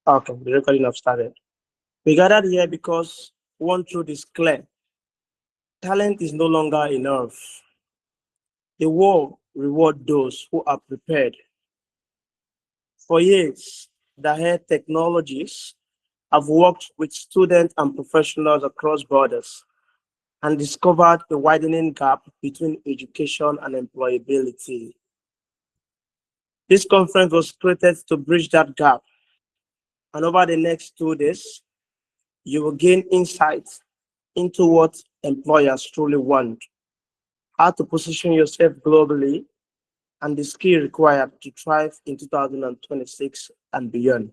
Okay, the recording have started. We gathered here because one truth is clear. Talent is no longer enough. The world rewards those who are prepared. For years, Dahel Technologies have worked with students and professionals across borders and discovered a widening gap between education and employability. This conference was created to bridge that gap, and over the next 2 days, you will gain insights into what employers truly want, how to position yourself globally, and the skill required to thrive in 2026 and beyond.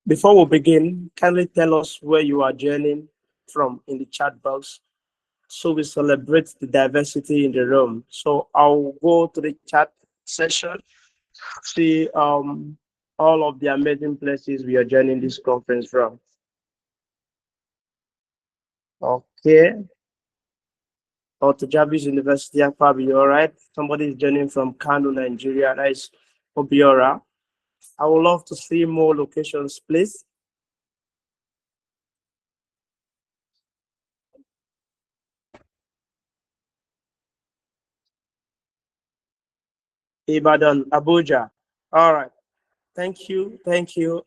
Before we begin, kindly tell us where you are joining from in the chat box so we celebrate the diversity in the room. So I'll go to the chat session, see all of the amazing places we are joining this conference from. Okay. Or to Jarvis University, Akpabi, all right? Somebody is joining from Kano, Nigeria. That is Obiora. I would love to see more locations, please. Ibadan, Abuja. All right. Thank you. Thank you.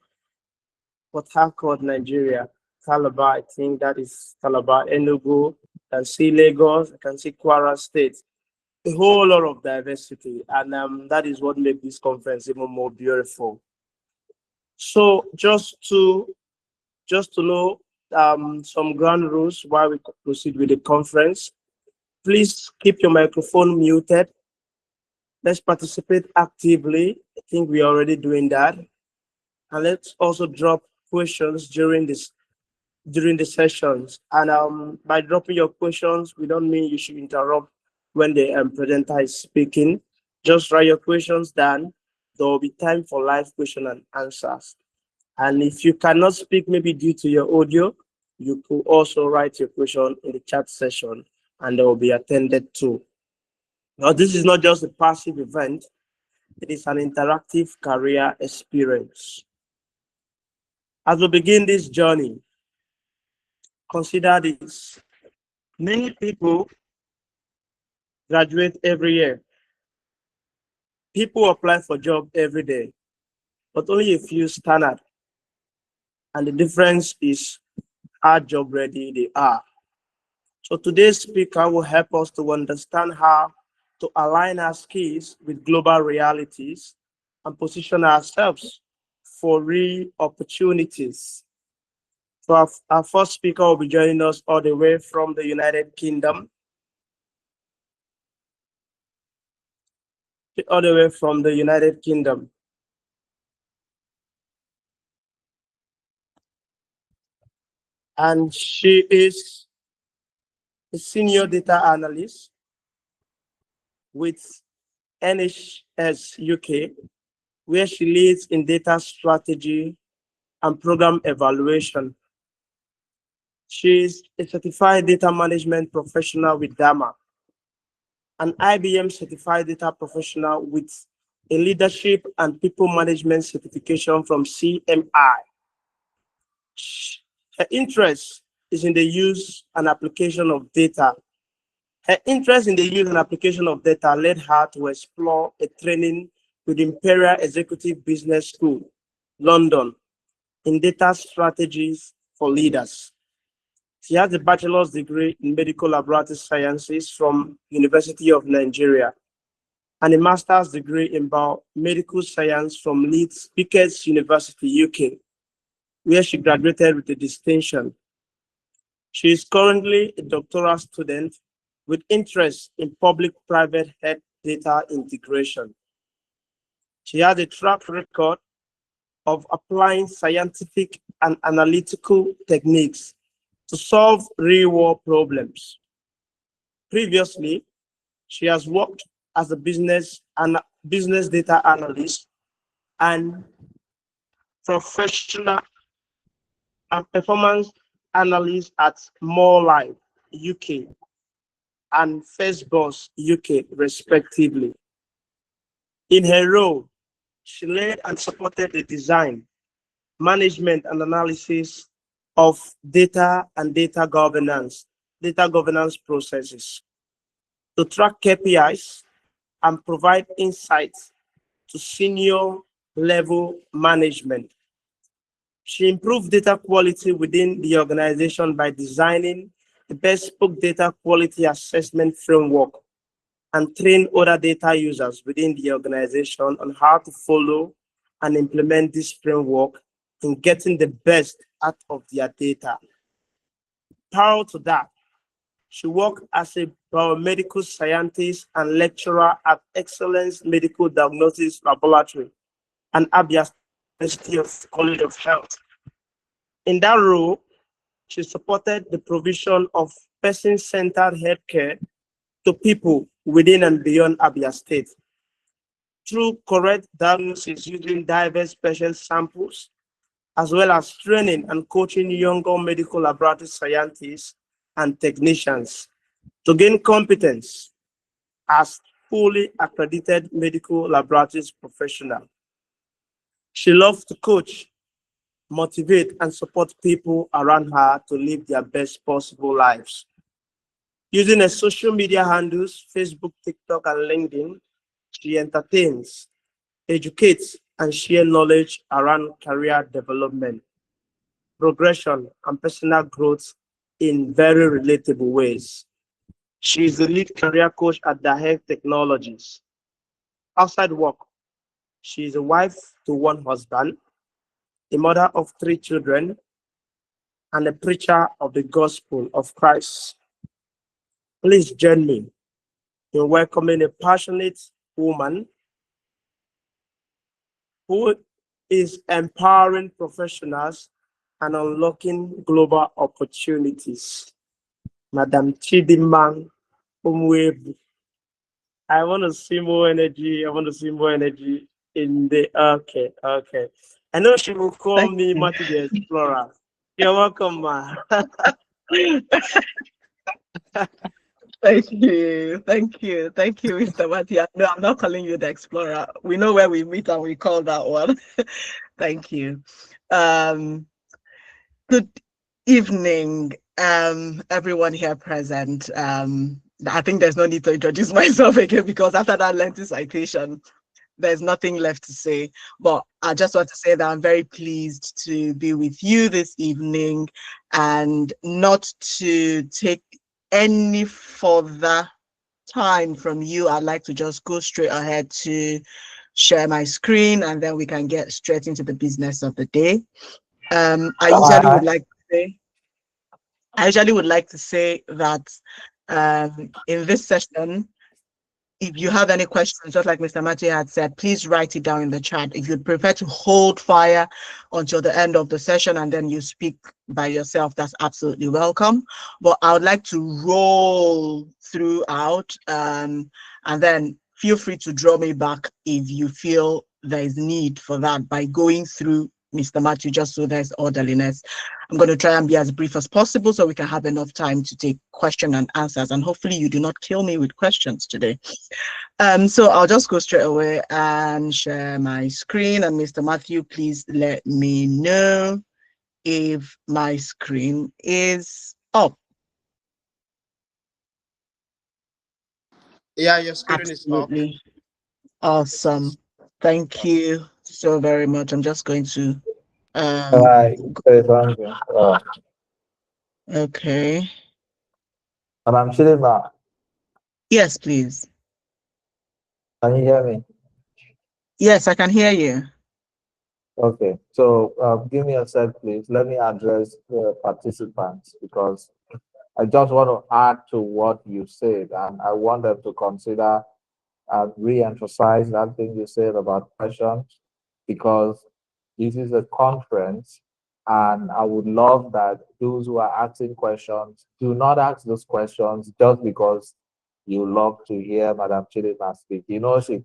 Port Harcourt, Nigeria. Calabar, I think that is Calabar, Enugu. I can see Lagos. I can see Kwara State. A whole lot of diversity. And that is what makes this conference even more beautiful. So just to know some ground rules while we proceed with the conference, please keep your microphone muted. Let's participate actively. I think we are already doing that. And let's also drop questions during the sessions. And by dropping your questions, we don't mean you should interrupt when the presenter is speaking. Just write your questions down. There will be time for live question and answers. And if you cannot speak, maybe due to your audio, you could also write your question in the chat session and they will be attended to. Now, this is not just a passive event, it is an interactive career experience. As we begin this journey, consider this. Many people graduate every year. People apply for jobs every day, but only a few stand out. And the difference is how job ready they are. So today's speaker will help us to understand how to align our skills with global realities and position ourselves for real opportunities. So our first speaker will be joining us all the way from the United Kingdom. All the way from the United Kingdom. And she is a senior data analyst with NHS UK, where she leads in data strategy and program evaluation. She is a certified data management professional with DAMA, an IBM certified data professional with a leadership and people management certification from CMI. Her interest is in the use and application of data. Her interest in the use and application of data led her to explore a training with Imperial Executive Business School, London, in data strategies for leaders. She has a bachelor's degree in medical laboratory sciences from University of Nigeria and a master's degree in biomedical science from Leeds Beckett University, UK, where she graduated with a distinction. She is currently a doctoral student with interest in public-private health data integration. She has a track record of applying scientific and analytical techniques to solve real-world problems. Previously, she has worked as a business data analyst and professional and performance analyst at More Life UK and First Boss UK, respectively. In her role, she led and supported the design management and analysis of data and data governance processes, to track KPIs and provide insights to senior level management. She improved data quality within the organization by designing the bespoke data quality assessment framework and train other data users within the organization on how to follow and implement this framework in getting the best out of their data. Prior to that, she worked as a biomedical scientist and lecturer at Excellence Medical Diagnosis Laboratory and Abia University of College of Health. In that role, she supported the provision of person-centered healthcare to people within and beyond Abia State through correct diagnosis using diverse patient samples, as well as training and coaching younger medical laboratory scientists and technicians to gain competence as fully accredited medical laboratories professional. She loves to coach, motivate, and support people around her to live their best possible lives. Using her social media handles, Facebook, TikTok, and LinkedIn, she entertains, educates, and shares knowledge around career development, progression, and personal growth in very relatable ways. She is the lead career coach at Dahel Technologies. Outside work, she is a wife to one husband, a mother of three children, and a preacher of the gospel of Christ. Please join me in welcoming a passionate woman who is empowering professionals and unlocking global opportunities. Madam Chimdinma Onwuegbu. I want to see more energy. I want to see more energy in the. Okay, okay. I know she will call me Matty the Explorer. You're welcome, ma. Thank you, Mr. Matty. No, I'm not calling you the Explorer. We know where we meet and we call that one. Thank you. Good evening, everyone here present. I think there's no need to introduce myself again because after that lengthy citation, there's nothing left to say. But I just want to say that I'm very pleased to be with you this evening and not to take any further time from you. I'd like to just go straight ahead to share my screen and then we can get straight into the business of the day. I usually would like to say that in this session, if you have any questions, just like Mr. Matthew had said, please write it down in the chat. If you'd prefer to hold fire until the end of the session and then you speak by yourself, that's absolutely welcome. But I would like to roll throughout and then feel free to draw me back if you feel there is need for that by going through Mr. Matthew, just so there's orderliness. I'm going to try and be as brief as possible so we can have enough time to take question and answers, and hopefully you do not kill me with questions today. So I'll just go straight away and share my screen, and Mr. Matthew, please let me know if my screen is up. Yeah, your screen Absolutely. is up. Awesome. Thank you so very much. I'm just going to okay. I'm Chimdinma. Yes, please. Can you hear me? Yes, I can hear you. Okay, so give me a sec, please. Let me address the participants because I just want to add to what you said, and I want them to consider and re-emphasize that thing you said about questions because this is a conference, and I would love that those who are asking questions do not ask those questions just because you love to hear Madam Chimdinma speak. You know she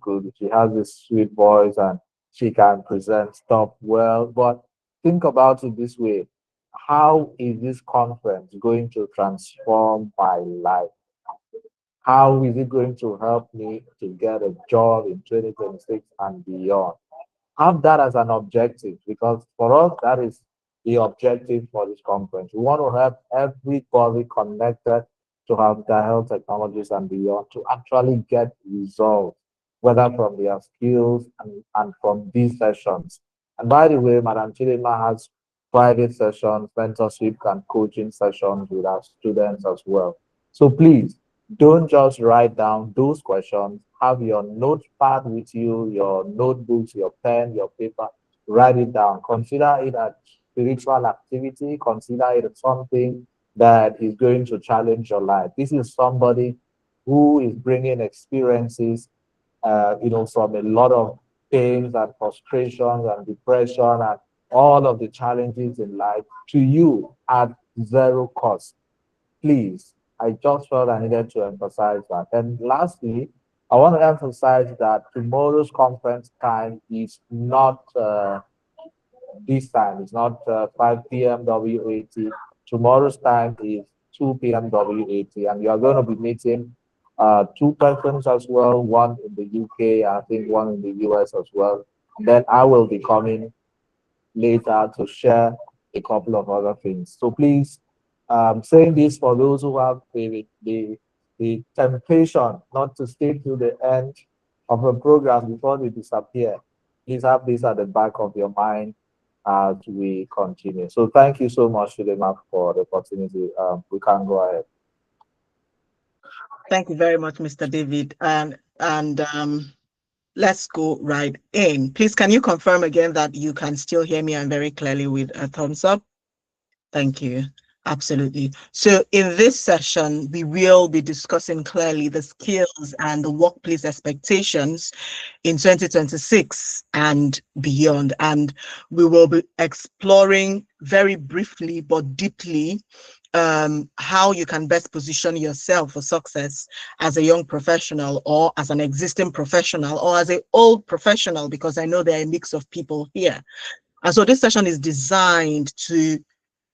has this sweet voice and she can present stuff well, but think about it this way. How is this conference going to transform my life? How is it going to help me to get a job in 2026 and beyond? have that as an objective, because for us, that is the objective for this conference. We want to have everybody connected to have Dahel Technologies and beyond to actually get results, whether from their skills and from these sessions. And by the way, Madam Chimdinma has private sessions, mentorship and coaching sessions with our students as well. So please, don't just write down those questions. Have your notepad with you, your notebooks, your pen, your paper. Write it down. Consider it a spiritual activity. Consider it something that is going to challenge your life. This is somebody who is bringing experiences, from a lot of pains and frustrations and depression and all of the challenges in life to you at zero cost. Please, I just felt I needed to emphasize that. And lastly, I want to emphasize that tomorrow's conference time is not this time. It's not 5 p.m. WAT. Tomorrow's time is 2 p.m. WAT. And you are going to be meeting two persons as well, one in the UK, I think one in the US as well. And then I will be coming later to share a couple of other things. So please, saying this for those who have the temptation not to stay till the end of a program before they disappear. Please have this at the back of your mind as we continue. So thank you so much, Chimdinma, for the opportunity. We can go ahead. Thank you very much, Mr. David. And let's go right in. Please, can you confirm again that you can still hear me and very clearly with a thumbs up? Thank you. Absolutely. So in this session, we will be discussing clearly the skills and the workplace expectations in 2026 and beyond. And we will be exploring very briefly but deeply how you can best position yourself for success as a young professional or as an existing professional or as an old professional, because I know there are a mix of people here. And so this session is designed to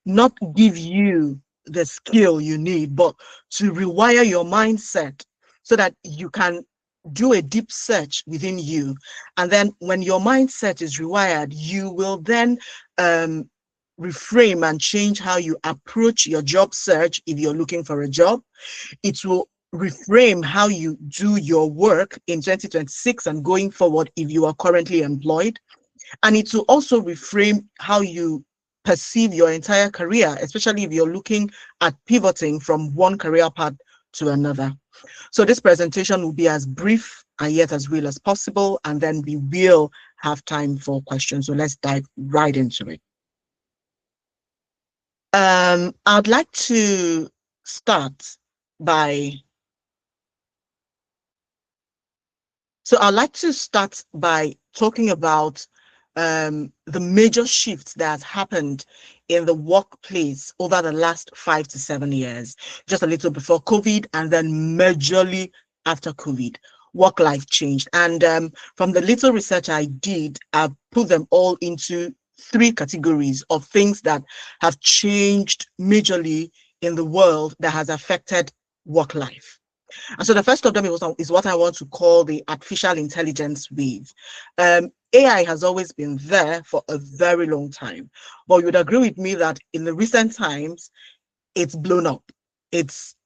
not give you the skill you need, but to rewire your mindset so that you can do a deep search within you. And then when your mindset is rewired, you will then reframe and change how you approach your job search if you're looking for a job. It will reframe how you do your work in 2026 and going forward if you are currently employed. And it will also reframe how you perceive your entire career, especially if you're looking at pivoting from one career path to another. So this presentation will be as brief and yet as real as possible, and then we will have time for questions. So let's dive right into it. I'd like to start by talking about the major shifts that has happened in the workplace over the last 5 to 7 years, just a little before COVID and then majorly after COVID. Work life changed. And from the little research I did, I put them all into 3 categories of things that have changed majorly in the world that has affected work life. And so the first of them is what I want to call the artificial intelligence wave. AI has always been there for a very long time, but you would agree with me that in the recent times, it's blown up. It's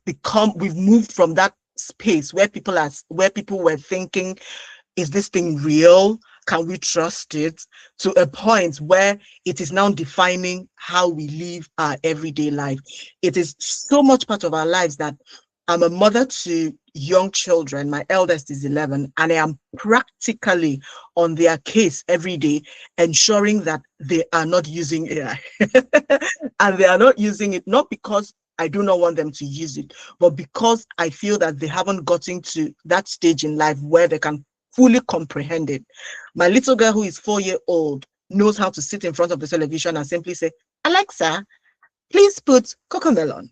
become, we've moved from that space where people were thinking, is this thing real? Can we trust it? To a point where it is now defining how we live our everyday life. It is so much part of our lives that I'm a mother to young children. My eldest is 11, and I am practically on their case every day, ensuring that they are not using AI. And they are not using it, not because I do not want them to use it, but because I feel that they haven't gotten to that stage in life where they can fully comprehend it. My little girl, who is 4-year-old, knows how to sit in front of the television and simply say, "Alexa, please put Cocomelon."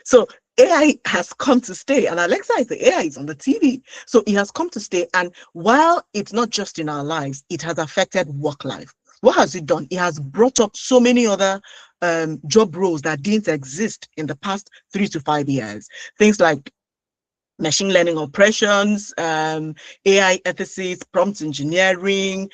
So AI has come to stay, and Alexa is the AI is on the TV. So it has come to stay. And while it's not just in our lives, it has affected work life. What has it done? It has brought up so many other job roles that didn't exist in the past 3 to 5 years. Things like machine learning operations, AI ethicists, prompt engineering,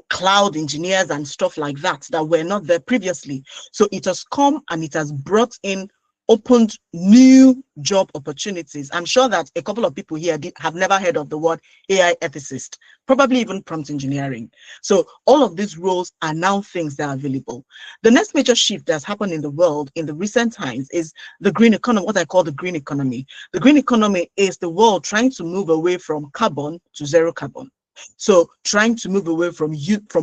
cloud engineers and stuff like that were not there previously. So it has come and it has brought in, opened new job opportunities. I'm sure that a couple of people here have never heard of the word AI ethicist, probably even prompt engineering. So all of these roles are now things that are available. The next major shift that's happened in the world in the recent times is the green economy, what I call the green economy. The green economy is the world trying to move away from carbon to zero carbon. So trying to move away from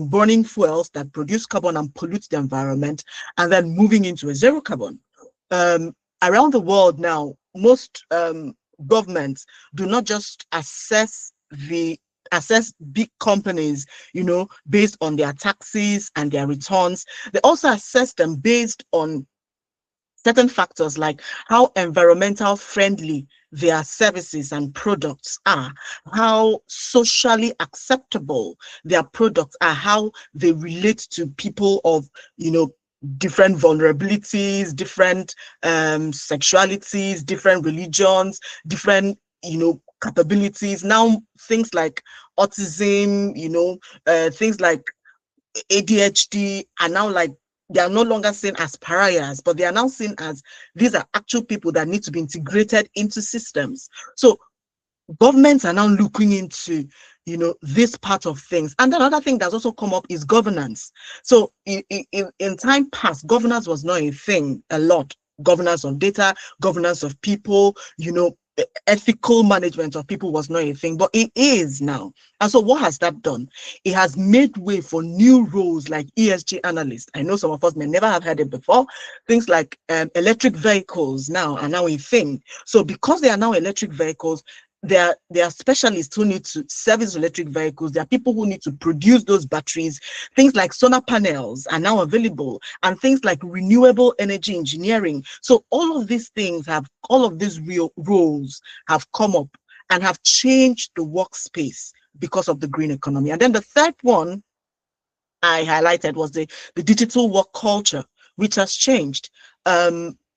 burning fuels that produce carbon and pollute the environment, and then moving into a zero carbon. Around the world now, most governments do not just assess big companies, based on their taxes and their returns. They also assess them based on certain factors like how environmental friendly their services and products are, how socially acceptable their products are, how they relate to people of, different vulnerabilities, different sexualities, different religions, different, capabilities. Now, things like autism, things like ADHD are now like, they are no longer seen as pariahs, but they are now seen as these are actual people that need to be integrated into systems. So governments are now looking into, this part of things. And then another thing that's also come up is governance. So in time past, governance was not a thing a lot. Governance of data, governance of people, ethical management of people was not a thing, but it is now. And so what has that done? It has made way for new roles like ESG analyst. I know some of us may never have heard it before. Things like electric vehicles now are now a thing. So because they are now electric vehicles, there are specialists who need to service electric vehicles. There are people who need to produce those batteries. Things like solar panels are now available, and things like renewable energy engineering. So all of these real roles have come up and have changed the workspace because of the green economy. And then the third one I highlighted was the digital work culture, which has changed.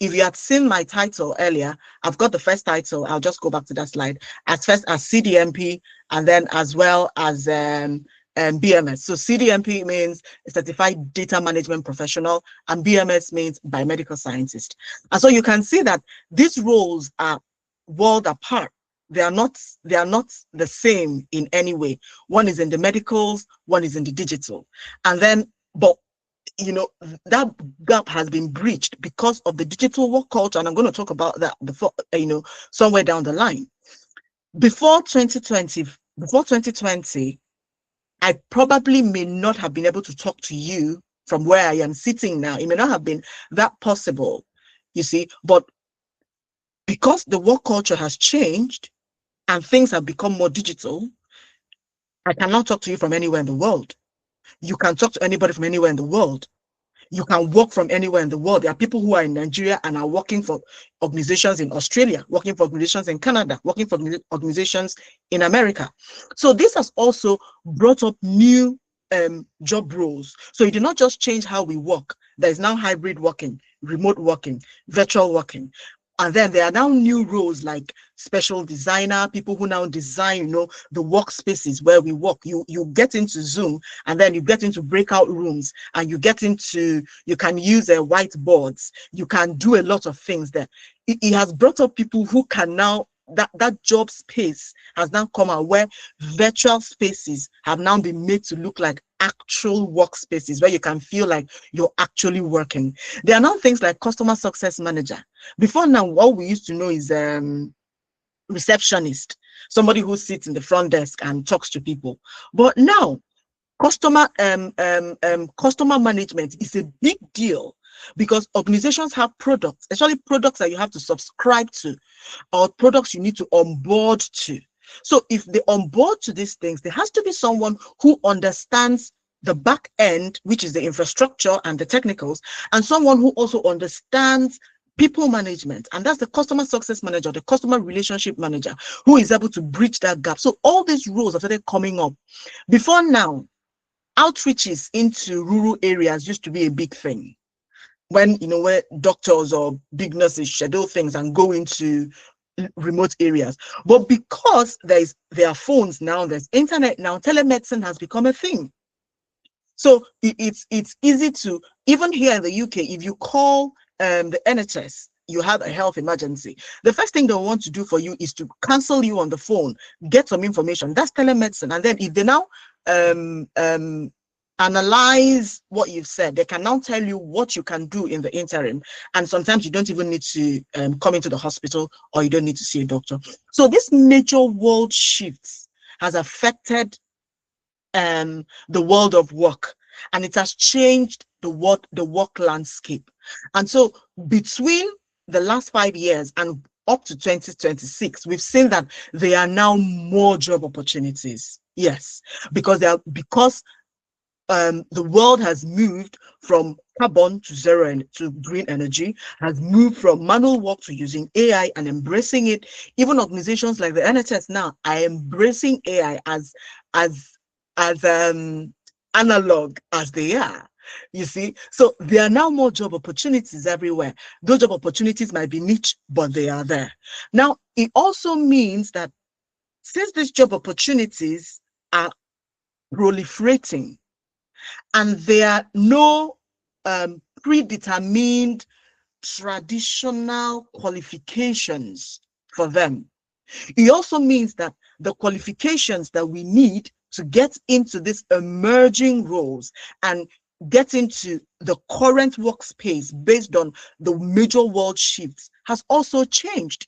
If you had seen my title earlier, I've got the first title. I'll just go back to that slide. As first as CDMP, and then as well as BMS. So CDMP means Certified Data Management Professional, and BMS means Biomedical Scientist. And so you can see that these roles are world apart. They are not the same in any way. One is in the medicals, one is in the digital. And then, but that gap has been breached because of the digital work culture, and I'm going to talk about that before, somewhere down the line. Before 2020, I probably may not have been able to talk to you from where I am sitting now. It may not have been that possible, you see, but because the work culture has changed and things have become more digital, I cannot talk to you from anywhere in the world. You can talk to anybody from anywhere in the world. You can work from anywhere in the world. There are people who are in Nigeria and are working for organizations in Australia, working for organizations in Canada, working for organizations in America. So this has also brought up new job roles. So it did not just change how we work. There is now hybrid working, remote working, virtual working. And then there are now new roles like special designer, people who now design, the workspaces where we work. You get into Zoom, and then you get into breakout rooms, and you can use whiteboards. You can do a lot of things there. It has brought up people who can now, that job space has now come out where virtual spaces have now been made to look like actual workspaces where you can feel like you're actually working. There are now things like customer success manager. Before now, what we used to know is receptionist, somebody who sits in the front desk and talks to people. But now, customer management is a big deal because organizations have products, especially products that you have to subscribe to or products you need to onboard to. So if they onboard to these things, there has to be someone who understands the back end, which is the infrastructure and the technicals, and someone who also understands people management, and that's the customer success manager, the customer relationship manager, who is able to bridge that gap. So all these roles have started coming up. Before now, outreaches into rural areas used to be a big thing. When where doctors or big nurses schedule things and go into remote areas. But because there are phones now, there's internet now, telemedicine has become a thing. So it's easy to, even here in the UK, if you call the NHS, you have a health emergency, the first thing they want to do for you is to cancel you on the phone, get some information. That's telemedicine. And then if they now analyze what you've said, they can now tell you what you can do in the interim. And sometimes you don't even need to come into the hospital, or you don't need to see a doctor. So this major world shifts has affected the world of work, and it has changed the work landscape. And so between the last 5 years and up to 2026, we've seen that there are now more job opportunities. Yes, because the world has moved from carbon to zero and to green energy, has moved from manual work to using AI and embracing it. Even organizations like the NHS now are embracing AI as analog as they are. You see, so there are now more job opportunities everywhere. Those job opportunities might be niche, but they are there. Now, it also means that since these job opportunities are proliferating and there are no predetermined traditional qualifications for them, it also means that the qualifications that we need to get into these emerging roles and get into the current workspace based on the major world shifts has also changed.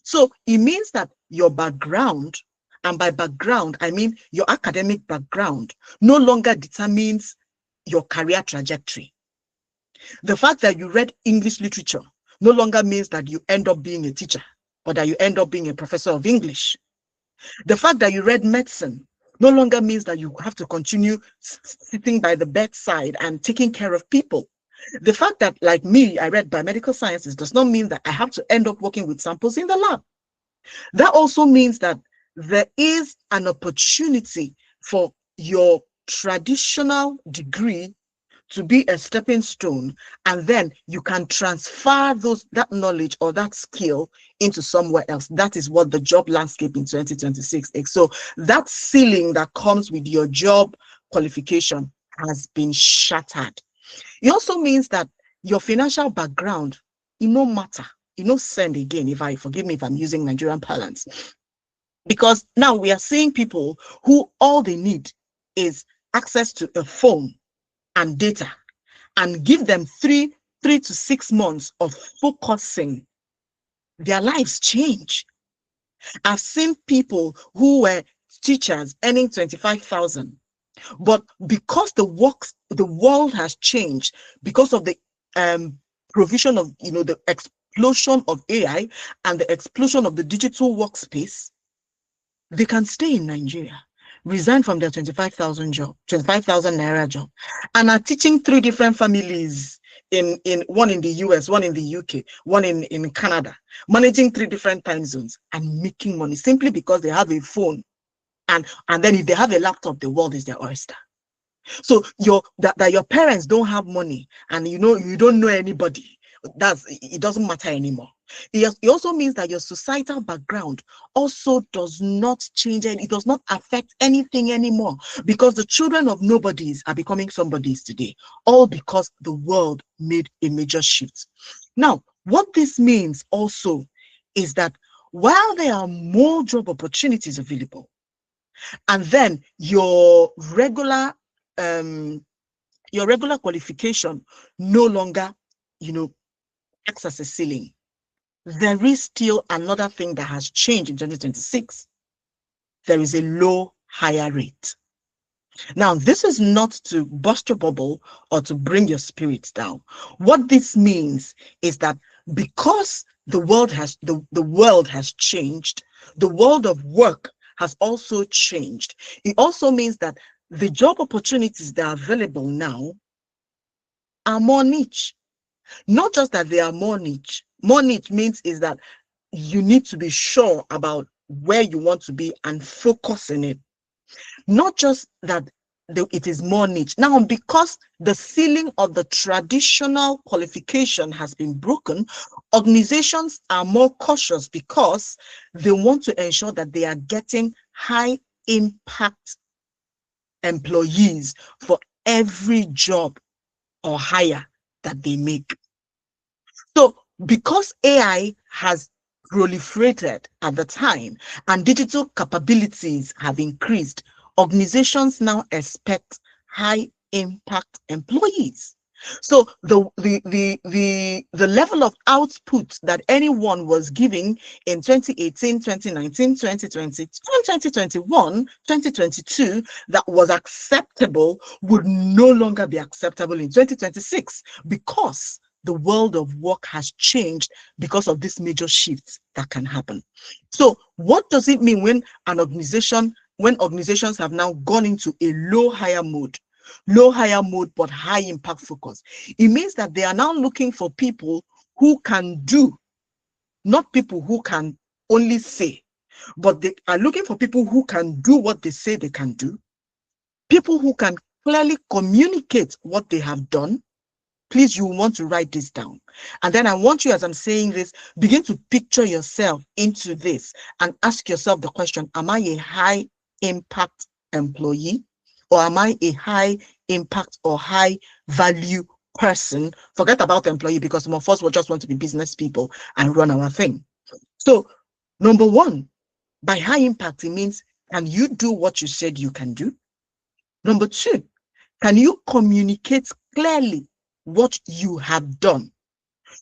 So it means that your background, and by background, I mean your academic background, no longer determines your career trajectory. The fact that you read English literature no longer means that you end up being a teacher or that you end up being a professor of English. The fact that you read medicine no longer means that you have to continue sitting by the bedside and taking care of people. The fact that, like me, I read biomedical sciences does not mean that I have to end up working with samples in the lab. That also means that there is an opportunity for your traditional degree to be a stepping stone, and then you can transfer that knowledge or that skill into somewhere else. That is what the job landscape in 2026 is. So that ceiling that comes with your job qualification has been shattered. It also means that your financial background, it no matter, it no send again, forgive me if I'm using Nigerian parlance, because now we are seeing people who all they need is access to a phone and data, and give them 3 to 6 months of focusing, their lives change. I've seen people who were teachers earning 25,000, but because the world has changed, because of the provision of the explosion of AI and the explosion of the digital workspace, they can stay in Nigeria, resign from their 25,000 naira job, and are teaching 3 different families, in one in the US, one in the UK, one in Canada, managing 3 different time zones and making money simply because they have a phone, and then if they have a laptop, the world is their oyster. So that your parents don't have money and you don't know anybody, it doesn't matter anymore. It also means that your societal background also does not change, and it does not affect anything anymore, because the children of nobodies are becoming somebodies today, all because the world made a major shift. Now, what this means also is that while there are more job opportunities available, and then your regular qualification no longer acts as a ceiling, there is still another thing that has changed in 2026. There is a low hire rate. Now, this is not to bust your bubble or to bring your spirits down. What this means is that because the world has changed, the world of work has also changed. It also means that the job opportunities that are available now are more niche. Not just that they are more niche. More niche means is that you need to be sure about where you want to be and focus on it. Not just that it is more niche. Now, because the ceiling of the traditional qualification has been broken, organizations are more cautious because they want to ensure that they are getting high impact employees for every job or hire that they make. So because AI has proliferated at the time and digital capabilities have increased, organizations now expect high impact employees. So the level of output that anyone was giving in 2018, 2019, 2020, 2021, 2022 that was acceptable would no longer be acceptable in 2026 because the world of work has changed because of this major shift that can happen. So what does it mean when organizations have now gone into a low hire mode, but high impact focus? It means that they are now looking for people who can do, not people who can only say, but they are looking for people who can do what they say they can do, people who can clearly communicate what they have done. Please, you want to write this down. And then I want you, as I'm saying this, begin to picture yourself into this and ask yourself the question, am I a high impact employee? Or am I a high impact or high value person? Forget about employee, because some of us will just want to be business people and run our thing. So, number one, by high impact, it means, can you do what you said you can do? Number two, can you communicate clearly what you have done?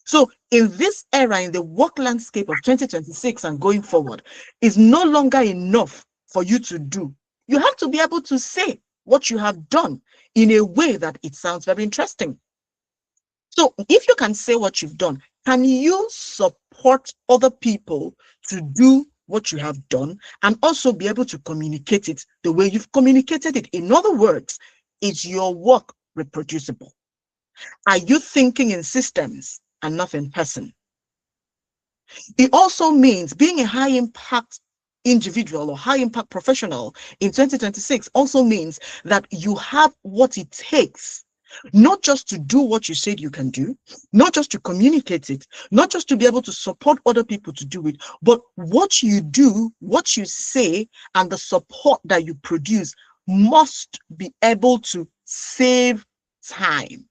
So in this era, in the work landscape of 2026 and going forward, is no longer enough for you to do. You have to be able to say what you have done in a way that it sounds very interesting. So if you can say what you've done, can you support other people to do what you have done and also be able to communicate it the way you've communicated it? In other words, is your work reproducible? Are you thinking in systems and not in person? It also means being a high impact individual or high impact professional in 2026 also means that you have what it takes, not just to do what you said you can do, not just to communicate it, not just to be able to support other people to do it, but what you do, what you say, and the support that you produce must be able to save time.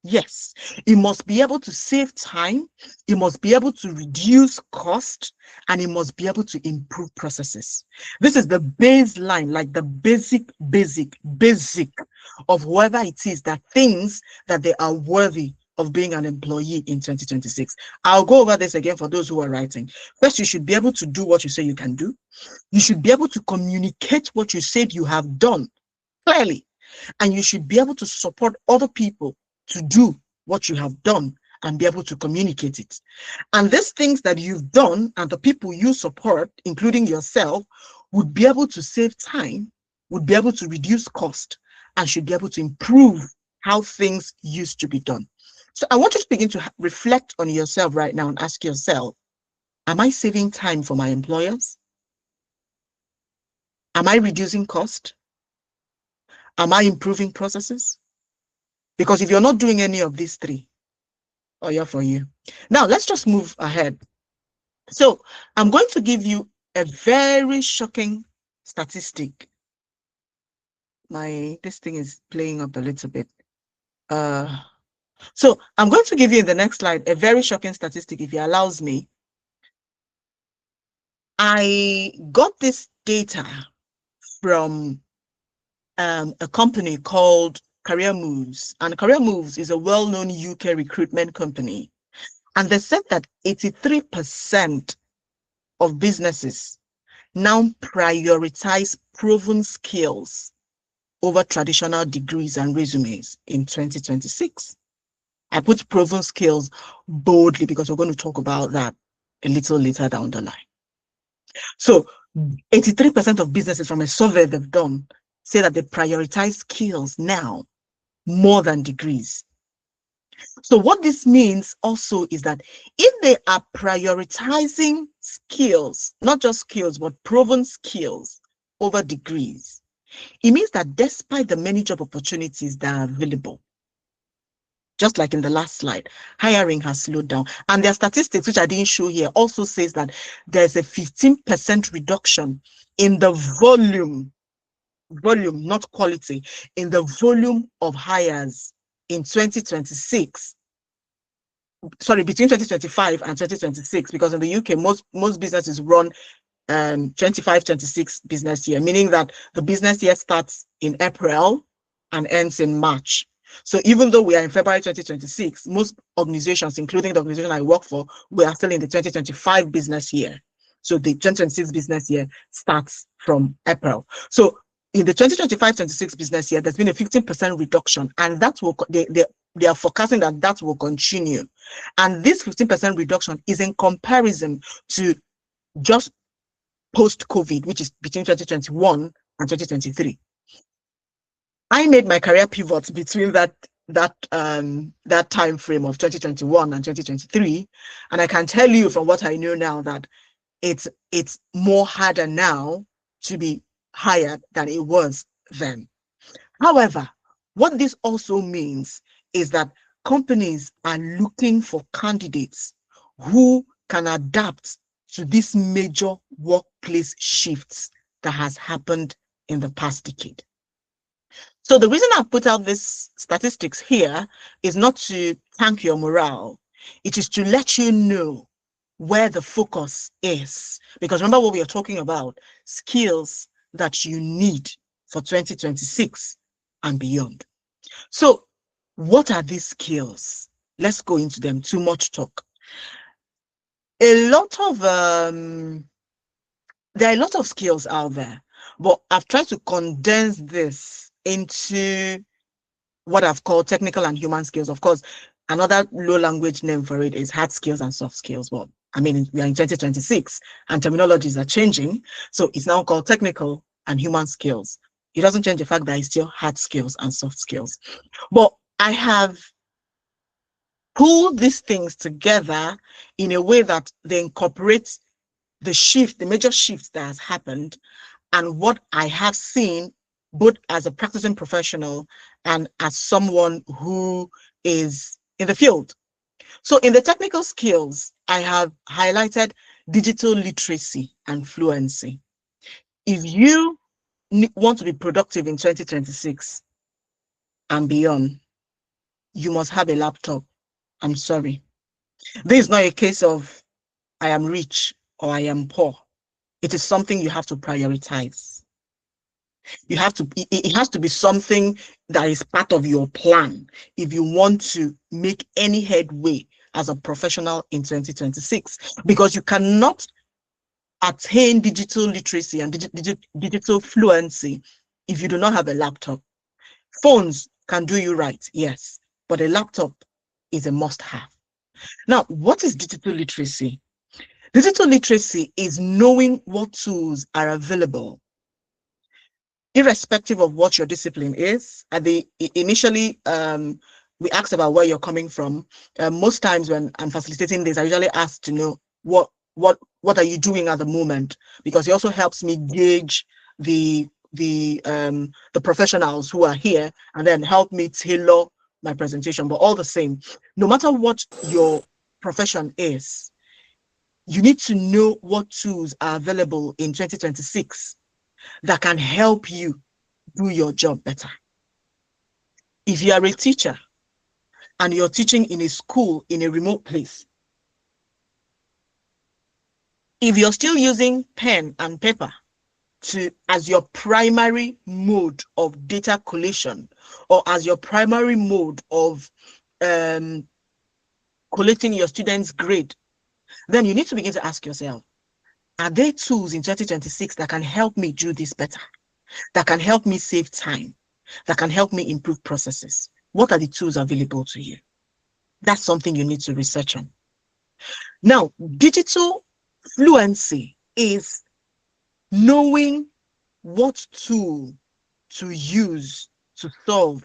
Yes, it must be able to save time, it must be able to reduce cost, and it must be able to improve processes. This is the baseline, like the basic of whoever it is that thinks that they are worthy of being an employee in 2026. I'll go over this again for those who are writing. First, you should be able to do what you say you can do. You should be able to communicate what you said you have done clearly, and you should be able to support other people to do what you have done and be able to communicate it. And these things that you've done and the people you support, including yourself, would be able to save time, would be able to reduce cost, and should be able to improve how things used to be done. So I want you to begin to reflect on yourself right now and ask yourself, am I saving time for my employers? Am I reducing cost? Am I improving processes? Because if you're not doing any of these three, oh yeah, for you. Now let's just move ahead. So I'm going to give you a very shocking statistic. This thing is playing up a little bit. So I'm going to give you in the next slide a very shocking statistic, if it allows me. I got this data from a company called Career Moves, and Career Moves is a well-known UK recruitment company. And they said that 83% of businesses now prioritize proven skills over traditional degrees and resumes in 2026. I put proven skills boldly because we're going to talk about that a little later down the line. So 83% of businesses from a survey they've done say that they prioritize skills now more than degrees. So what this means also is that if they are prioritizing skills, not just skills, but proven skills over degrees, It means that despite the many job opportunities that are available, just like in the last slide, hiring has slowed down. And their statistics, which I didn't show here, also says that there's a 15% reduction in the volume, not quality, in the volume of hires in 2026. Sorry, between 2025 and 2026, because in the UK, most businesses run 25-26 business year, meaning that the business year starts in April and ends in March. So even though we are in February 2026, most organizations, including the organization I work for, we are still in the 2025 business year. So the 2026 business year starts from April. So in the 2025-26 business year, there's been a 15% reduction, and that will they are forecasting that will continue. And this 15% reduction is in comparison to just post-COVID, which is between 2021 and 2023. I made my career pivot between that time frame of 2021 and 2023, and I can tell you from what I know now that it's more harder now to be hired than it was then. However, what this also means is that companies are looking for candidates who can adapt to these major workplace shifts that has happened in the past decade. So the reason I put out this statistics here is not to tank your morale. It is to let you know where the focus is. Because remember what we are talking about, skills that you need for 2026 and beyond. So what are these skills? Let's go into them. Too much talk. There are a lot of skills out there, but I've tried to condense this into what I've called technical and human skills. Of course, another low language name for it is hard skills and soft skills. But I mean, we are in 2026 and terminologies are changing. So it's now called technical and human skills. It doesn't change the fact that it's still hard skills and soft skills. But I have pulled these things together in a way that they incorporate the major shift that has happened, and what I have seen both as a practicing professional and as someone who is in the field. So in the technical skills, I have highlighted digital literacy and fluency. If you want to be productive in 2026 and beyond, you must have a laptop. I'm sorry. This is not a case of I am rich or I am poor. It is something you have to prioritize. It has to be something that is part of your plan if you want to make any headway as a professional in 2026, because you cannot attain digital literacy and digital fluency if you do not have a laptop. Phones can do you right, yes, but a laptop is a must-have. Now, what is digital literacy? Digital literacy is knowing what tools are available, irrespective of what your discipline is. Initially, we asked about where you're coming from. Most times when I'm facilitating this, I usually ask to know what are you doing at the moment, because it also helps me gauge the professionals who are here and then help me tailor my presentation. But all the same, no matter what your profession is, you need to know what tools are available in 2026 that can help you do your job better. If you are a teacher and you're teaching in a school in a remote place, if you're still using pen and paper as your primary mode of data collation, or as your primary mode of collecting your students' grade, then you need to begin to ask yourself, are there tools in 2026 that can help me do this better, that can help me save time, that can help me improve processes? What are the tools available to you? That's something you need to research on. Now, digital fluency is knowing what tool to use to solve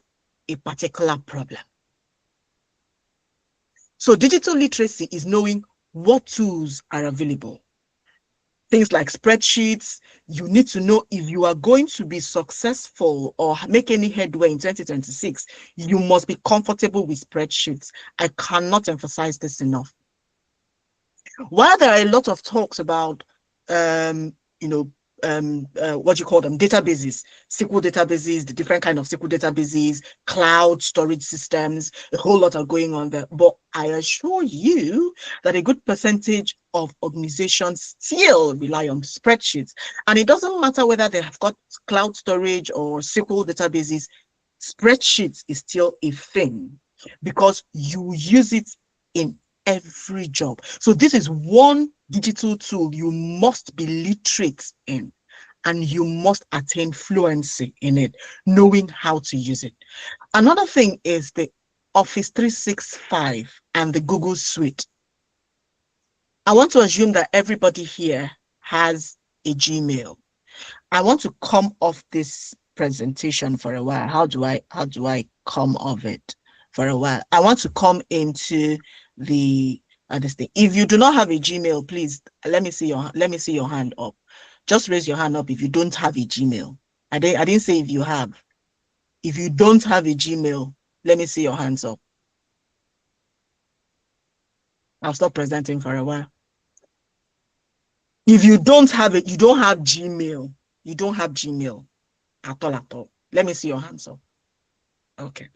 a particular problem. So digital literacy is knowing what tools are available. things like spreadsheets. You need to know if you are going to be successful or make any headway in 2026, you must be comfortable with spreadsheets. I cannot emphasize this enough. While there are a lot of talks about, what you call them, databases, SQL databases, the different kind of SQL databases, cloud storage systems, a whole lot are going on there. But I assure you that a good percentage of organizations still rely on spreadsheets. And it doesn't matter whether they have got cloud storage or SQL databases, spreadsheets is still a thing because you use it in every job. So this is one digital tool you must be literate in, and you must attain fluency in it, knowing how to use it. Another thing is the Office 365 and the Google Suite. I want to assume that everybody here has a Gmail. I want to come off this presentation for a while. How do I come off it for a while? I want to come into the this thing. If you do not have a Gmail, please let me see your hand up. Just raise your hand up if you don't have a Gmail. I didn't say if you have. If you don't have a Gmail, let me see your hands up. I'll stop presenting for a while. If you don't have it, you don't have Gmail. You don't have Gmail at all. Let me see your hands up. Okay.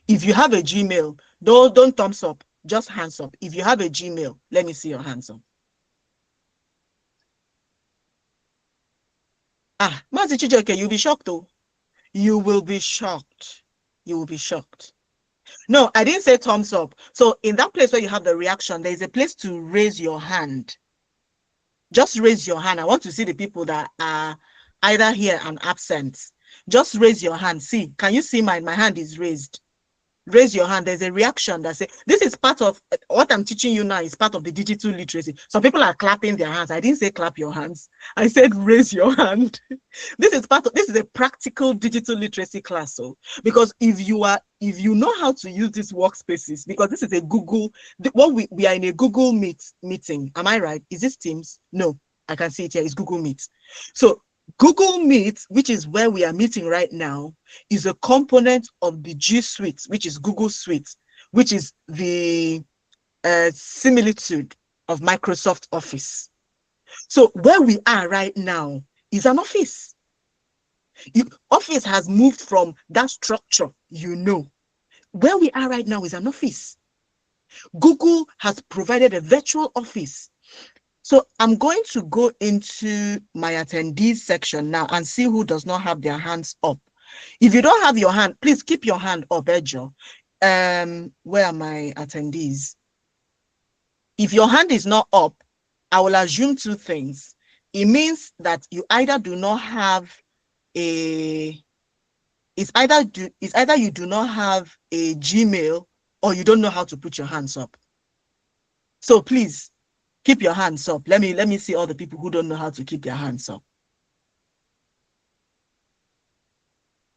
If you have a Gmail, don't thumbs up, just hands up. If you have a Gmail, let me see your hands up. Mazi Chijoke, you'll be shocked though. You will be shocked. You will be shocked. No, I didn't say thumbs up. So in that place where you have the reaction, there is a place to raise your hand. Just raise your hand. I want to see the people that are either here and absent. Just raise your hand. See, can you see my hand is raised? Raise your hand. There's a reaction that says, this is part of what I'm teaching you now, is part of the digital literacy. Some people are clapping their hands. I didn't say clap your hands. I said raise your hand. This is a practical digital literacy class. So because if you know how to use these workspaces, because this is a Google, we are in a Google meeting. Am I right? Is this Teams? No, I can see it here. It's Google Meet. So Google Meet, which is where we are meeting right now, is a component of the G Suite, which is Google Suite, which is the similitude of Microsoft Office. So where we are right now is an office. Office has moved from that structure, Where we are right now is an office. Google has provided a virtual office. So I'm going to go into my attendees section now and see who does not have their hands up. If you don't have your hand, please keep your hand up, Ejo. Where are my attendees? If your hand is not up, I will assume two things. It means that you either do not have it's either you do not have a Gmail or you don't know how to put your hands up. So please, keep your hands up. Let me see all the people who don't know how to keep their hands up.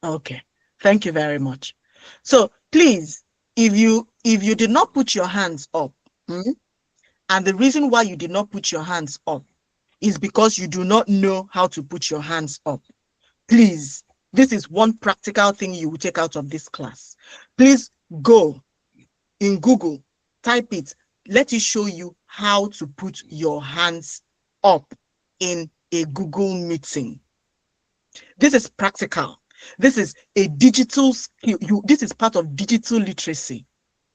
Okay, thank you very much. So please, if you did not put your hands up, and the reason why you did not put your hands up is because you do not know how to put your hands up. Please, this is one practical thing you will take out of this class. Please go in Google, type it, let it show you how to put your hands up in a Google meeting. This is practical. This is a digital skill. This is part of digital literacy,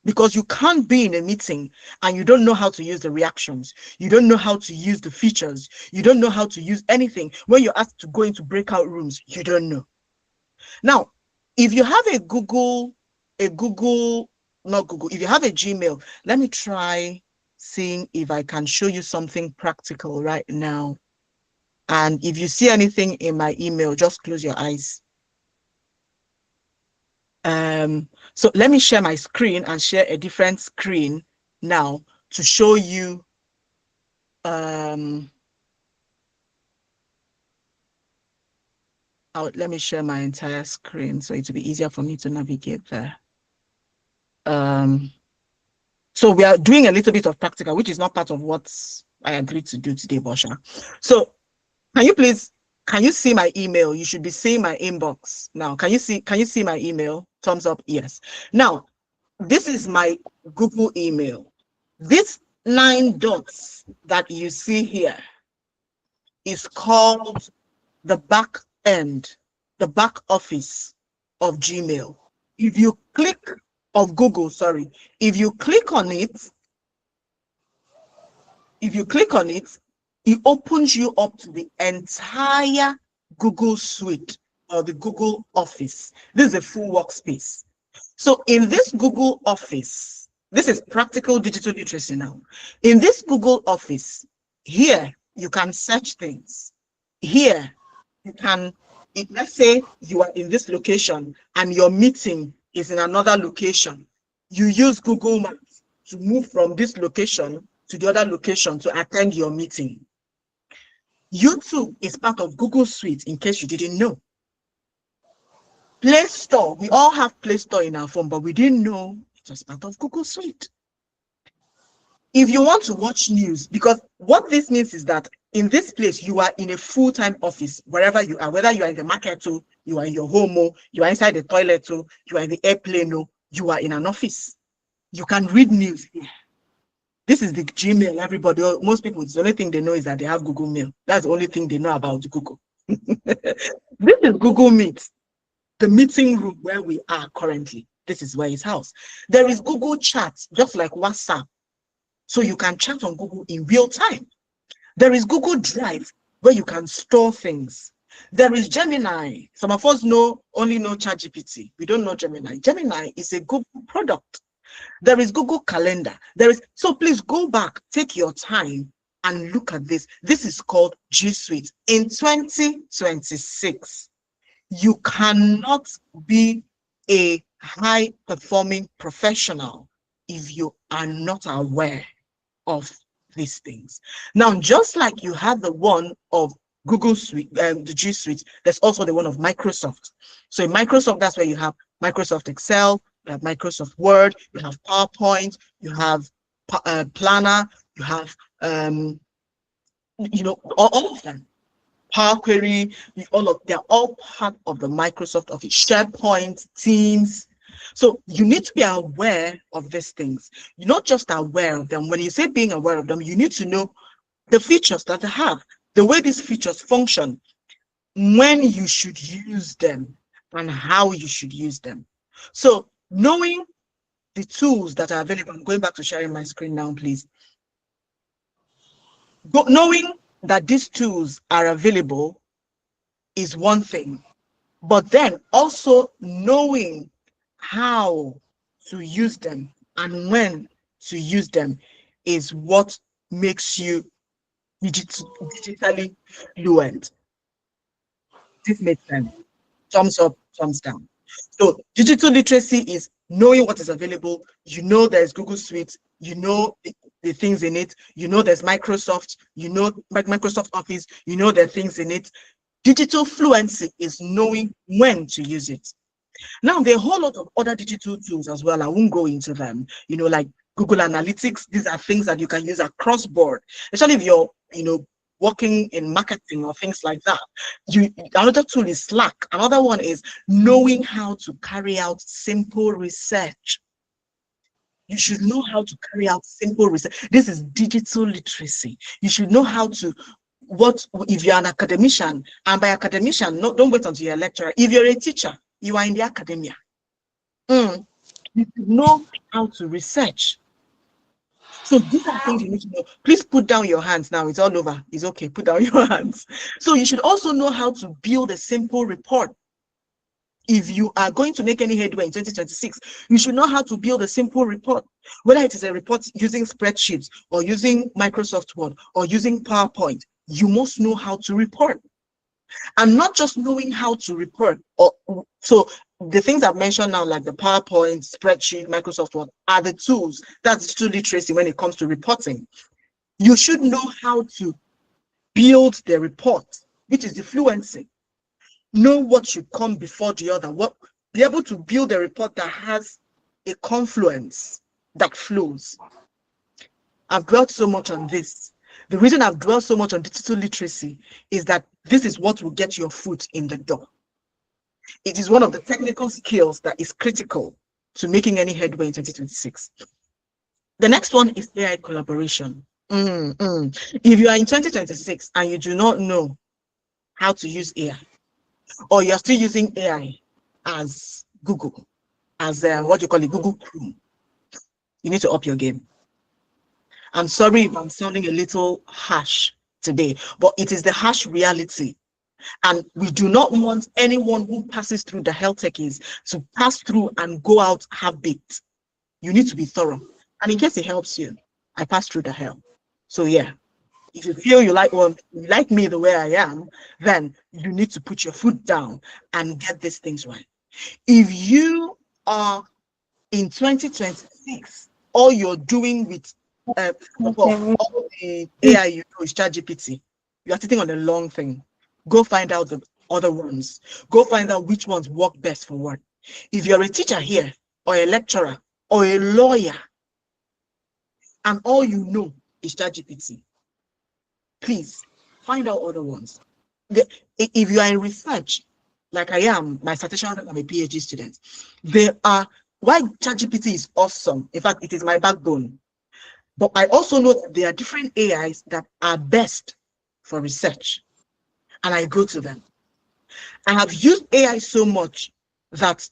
because you can't be in a meeting and you don't know how to use the reactions. You don't know how to use the features. You don't know how to use anything. When you're asked to go into breakout rooms, you don't know. Now, if you have if you have a Gmail, let me try seeing if I can show you something practical right now. And if you see anything in my email, just close your eyes. So let me share my screen and share a different screen now to show you let me share my entire screen so it will be easier for me to navigate there. So we are doing a little bit of practical, which is not part of what I agreed to do today, Bosha. So can you see my email? You should be seeing my inbox now. Can you see my email? Thumbs up, yes. Now, this is my Google email. This 9 dots that you see here is called the back end, the back office of Gmail. If you click of Google, sorry, if you click on it, it opens you up to the entire Google suite or the Google Office. This is a full workspace. So in this Google Office, this is practical digital literacy now. In this Google Office, here you can search things. Here you can, let's say you are in this location and your meeting is in another location. You use Google Maps to move from this location to the other location to attend your meeting. YouTube is part of Google Suite, in case you didn't know. Play Store, we all have Play Store in our phone, but we didn't know it was part of Google Suite. If you want to watch news, because what this means is that in this place, you are in a full-time office, wherever you are, whether you are in the market, or you are in your home, or you are inside the toilet, or you are in the airplane, or you are in an office. You can read news here. This is the Gmail, everybody, most people, the only thing they know is that they have Google Mail. That's the only thing they know about Google. This is Google Meet, the meeting room where we are currently. This is where it's housed. There is Google Chat, just like WhatsApp. So you can chat on Google in real time. There is Google Drive, where you can store things. There is Gemini. Some of us only know ChatGPT. We don't know Gemini. Gemini is a Google product. There is Google Calendar. So please go back, take your time and look at this. This is called G Suite. In 2026, you cannot be a high-performing professional if you are not aware of these things. Now, just like you have the one of Google Suite, the G Suite, there's also the one of Microsoft. So in Microsoft, that's where you have Microsoft Excel, you have Microsoft Word, you have PowerPoint, you have Planner, you have all of them. Power Query, they're all part of the Microsoft Office. SharePoint, Teams. So you need to be aware of these things. You're not just aware of them. When you say being aware of them, you need to know the features that they have, the way these features function, when you should use them, and how you should use them. So knowing the tools that are available, I'm going back to sharing my screen now, please. Knowing that these tools are available is one thing, but then also knowing how to use them and when to use them is what makes you digitally fluent. This makes sense. Thumbs up, thumbs down. So digital literacy is knowing what is available. You know there's Google Suite, you know the things in it, you know there's Microsoft, you know Microsoft Office, you know there are things in it. Digital fluency is knowing when to use it. Now, there are a whole lot of other digital tools as well. I won't go into them, like Google Analytics. These are things that you can use across board, especially if you're, working in marketing or things like that. Another tool is Slack. Another one is knowing how to carry out simple research. You should know how to carry out simple research. This is digital literacy. You should know how to, if you're an academician, and by academician, don't wait until you're a lecturer. If you're a teacher, you are in the academia. You should know how to research. So these are things you need to know. Please put down your hands now. It's all over. It's okay. Put down your hands. So you should also know how to build a simple report. If you are going to make any headway in 2026, you should know how to build a simple report, whether it is a report using spreadsheets or using Microsoft Word or using PowerPoint. You must know how to report. And not just knowing how to report. So the things I've mentioned now, like the PowerPoint, spreadsheet, Microsoft Word, are the tools. That's digital literacy when it comes to reporting. You should know how to build the report, which is the fluency. Know what should come before the other. Be able to build a report that has a confluence that flows. I've dwelt so much on this. The reason I've dwelled so much on digital literacy is that this is what will get your foot in the door. It is one of the technical skills that is critical to making any headway in 2026. The next one is AI collaboration. If you are in 2026 and you do not know how to use AI, or you're still using AI as Google, as what you call it, Google Chrome, you need to up your game. I'm sorry if I'm sounding a little harsh today, but it is the harsh reality. And we do not want anyone who passes through the health techies to pass through and go out half-baked. You need to be thorough. And in case it helps you, I passed through the hell. So yeah, if you feel you like me the way I am, then you need to put your foot down and get these things right. If you are in 2026, all you're doing with all the AI you know is ChatGPT, you are sitting on a long thing. Go find out the other ones. Go find out which ones work best for what. If you're a teacher here, or a lecturer, or a lawyer, and all you know is ChatGPT, please find out other ones. If you are in research, like I am, my citation, I'm a PhD student, why ChatGPT is awesome. In fact, it is my backbone. But I also know that there are different AIs that are best for research, and I go to them. I have used AI so much that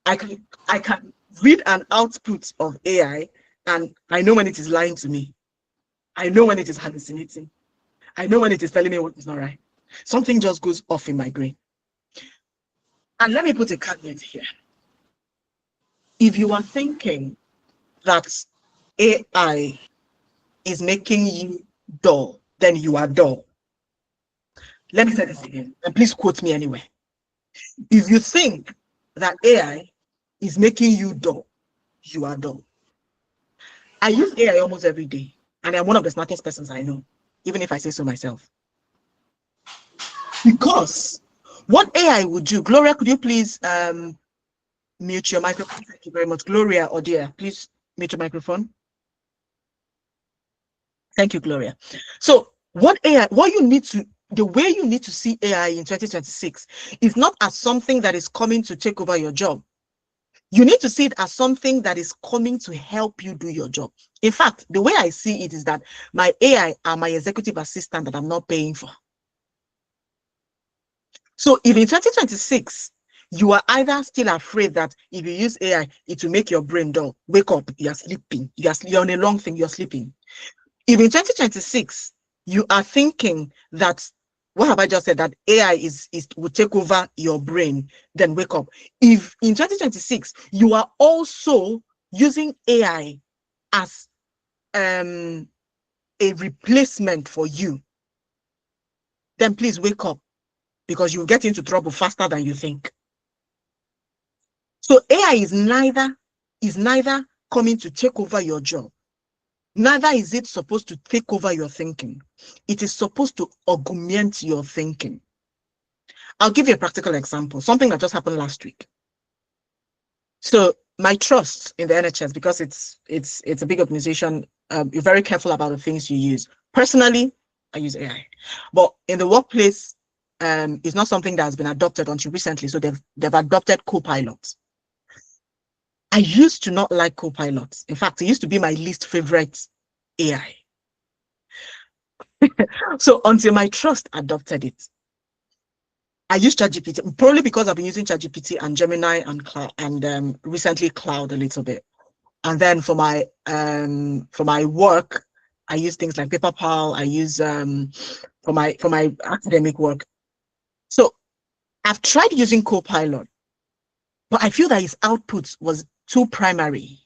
I can read an output of AI, and I know when it is lying to me. I know when it is hallucinating. I know when it is telling me what is not right. Something just goes off in my brain. And let me put a caveat here. If you are thinking that AI is making you dull, then you are dull. Let me say this again, and please quote me anyway. If you think that AI is making you dull, you are dull. I use AI almost every day, and I'm one of the smartest persons I know, even if I say so myself. Because what AI would do, Gloria, could you please mute your microphone? Thank you very much. Gloria or dear, please mute your microphone. Thank you, Gloria. So the way you need to see AI in 2026 is not as something that is coming to take over your job. You need to see it as something that is coming to help you do your job. In fact, the way I see it is that my AI are my executive assistant that I'm not paying for. So if in 2026, you are either still afraid that if you use AI, it will make your brain dull, wake up, you're sleeping, you're on a long thing, you're sleeping. If in 2026, you are thinking that, what have I just said, that AI will take over your brain, then wake up. If in 2026, you are also using AI as a replacement for you, then please wake up, because you'll get into trouble faster than you think. So AI is neither coming to take over your job, neither is it supposed to take over your thinking. It is supposed to augment your thinking. I'll give you a practical example, something that just happened last week. So my trust in the NHS, because it's a big organization, you're very careful about the things you use. Personally, I use AI, but in the workplace, it's not something that has been adopted until recently. So they've adopted co-pilots. I used to not like co-pilots. In fact, it used to be my least favorite AI. So until my trust adopted it, I use ChatGPT, probably because I've been using ChatGPT and Gemini and recently Cloud a little bit. And then for my work, I use things like PaperPal. I use for my academic work. So I've tried using Copilot, but I feel that his output was too primary.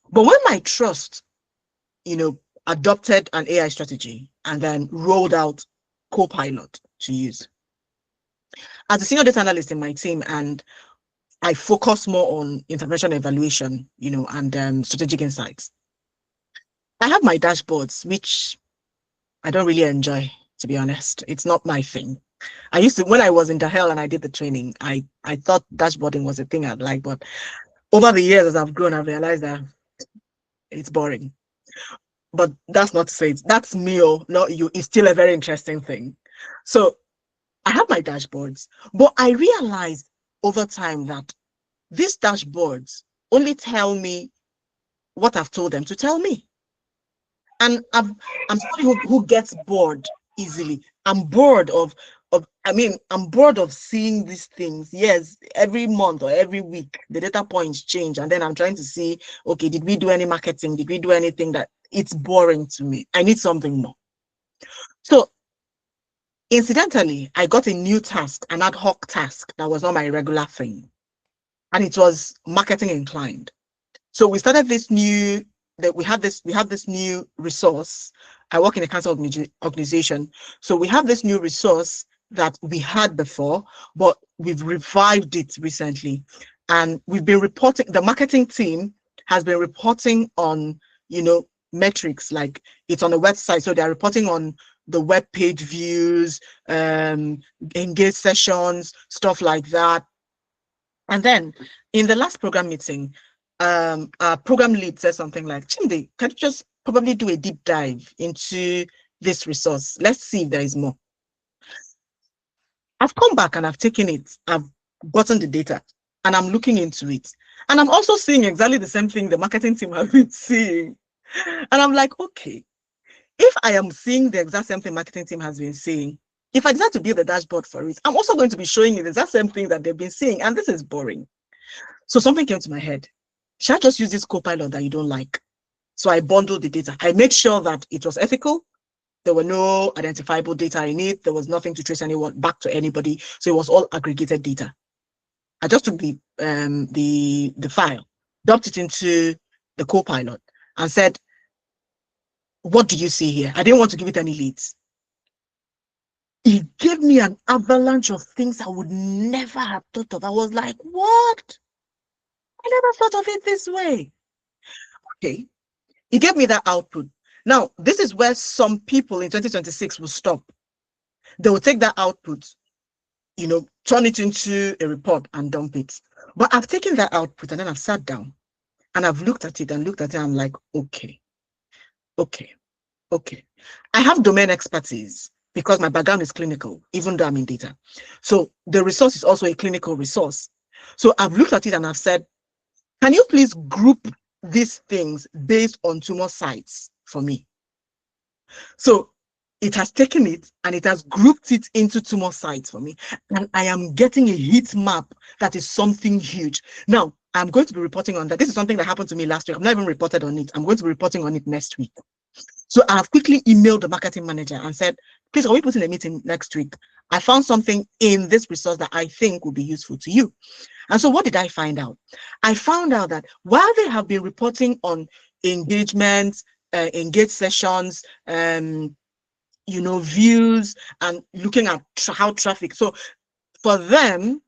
But when my trust, adopted an AI strategy and then rolled out Copilot to use, as a senior data analyst in my team, and I focus more on intervention evaluation, and strategic insights, I have my dashboards, which I don't really enjoy, to be honest. It's not my thing. I used to, when I was in Dahel and I did the training, I thought dashboarding was a thing I'd like, but over the years as I've grown, I've realized that it's boring. but that's not to say that's me or not you. It's still a very interesting thing. So I have my dashboards, but I realized over time that these dashboards only tell me what I've told them to tell me. And I'm somebody who gets bored easily. I'm bored I'm bored of seeing these things. Yes, every month or every week, the data points change. And then I'm trying to see, okay, did we do any marketing? Did we do anything that it's boring to me? I need something more. So incidentally, I got a new task, an ad hoc task that was not my regular thing. And it was marketing inclined. So we started this new, that we have this new resource. I work in a council organization. So we have this new resource that we had before, but we've revived it recently. And we've been reporting, the marketing team has been reporting on, metrics, like it's on the website. So they're reporting on the web page views, engaged sessions, stuff like that. And then in the last program meeting, our program lead said something like, Chimdi, can you just probably do a deep dive into this resource? Let's see if there is more. I've come back and I've taken it. I've gotten the data and I'm looking into it. And I'm also seeing exactly the same thing the marketing team have been seeing. And I'm like, okay, if I am seeing the exact same thing marketing team has been seeing, if I decide to build a dashboard for it, I'm also going to be showing you the exact same thing that they've been seeing. And this is boring. So something came to my head. Should I just use this copilot that you don't like? So I bundled the data. I made sure that it was ethical. There were no identifiable data in it. There was nothing to trace anyone back to anybody. So it was all aggregated data. I just took the file, dumped it into the copilot and said, what do you see here? I didn't want to give it any leads. It gave me an avalanche of things I would never have thought of. I was like, what? I never thought of it this way. Okay. He gave me that output. Now, this is where some people in 2026 will stop. They will take that output, turn it into a report and dump it. But I've taken that output and then I've sat down and I've looked at it. I'm like, okay. I have domain expertise because my background is clinical, even though I'm in data. So the resource is also a clinical resource. So I've looked at it and I've said, can you please group these things based on tumor sites for me? So it has taken it and it has grouped it into tumor sites for me. And I am getting a heat map that is something huge. Now, I'm going to be reporting on that. This is something that happened to me last week. I've not even reported on it. I'm going to be reporting on it next week. So I've quickly emailed the marketing manager and said, please, can we put in a meeting next week? I found something in this resource that I think will be useful to you. And so what did I find out? I found out that while they have been reporting on engagements, engaged sessions, views, and looking at how traffic. So for them,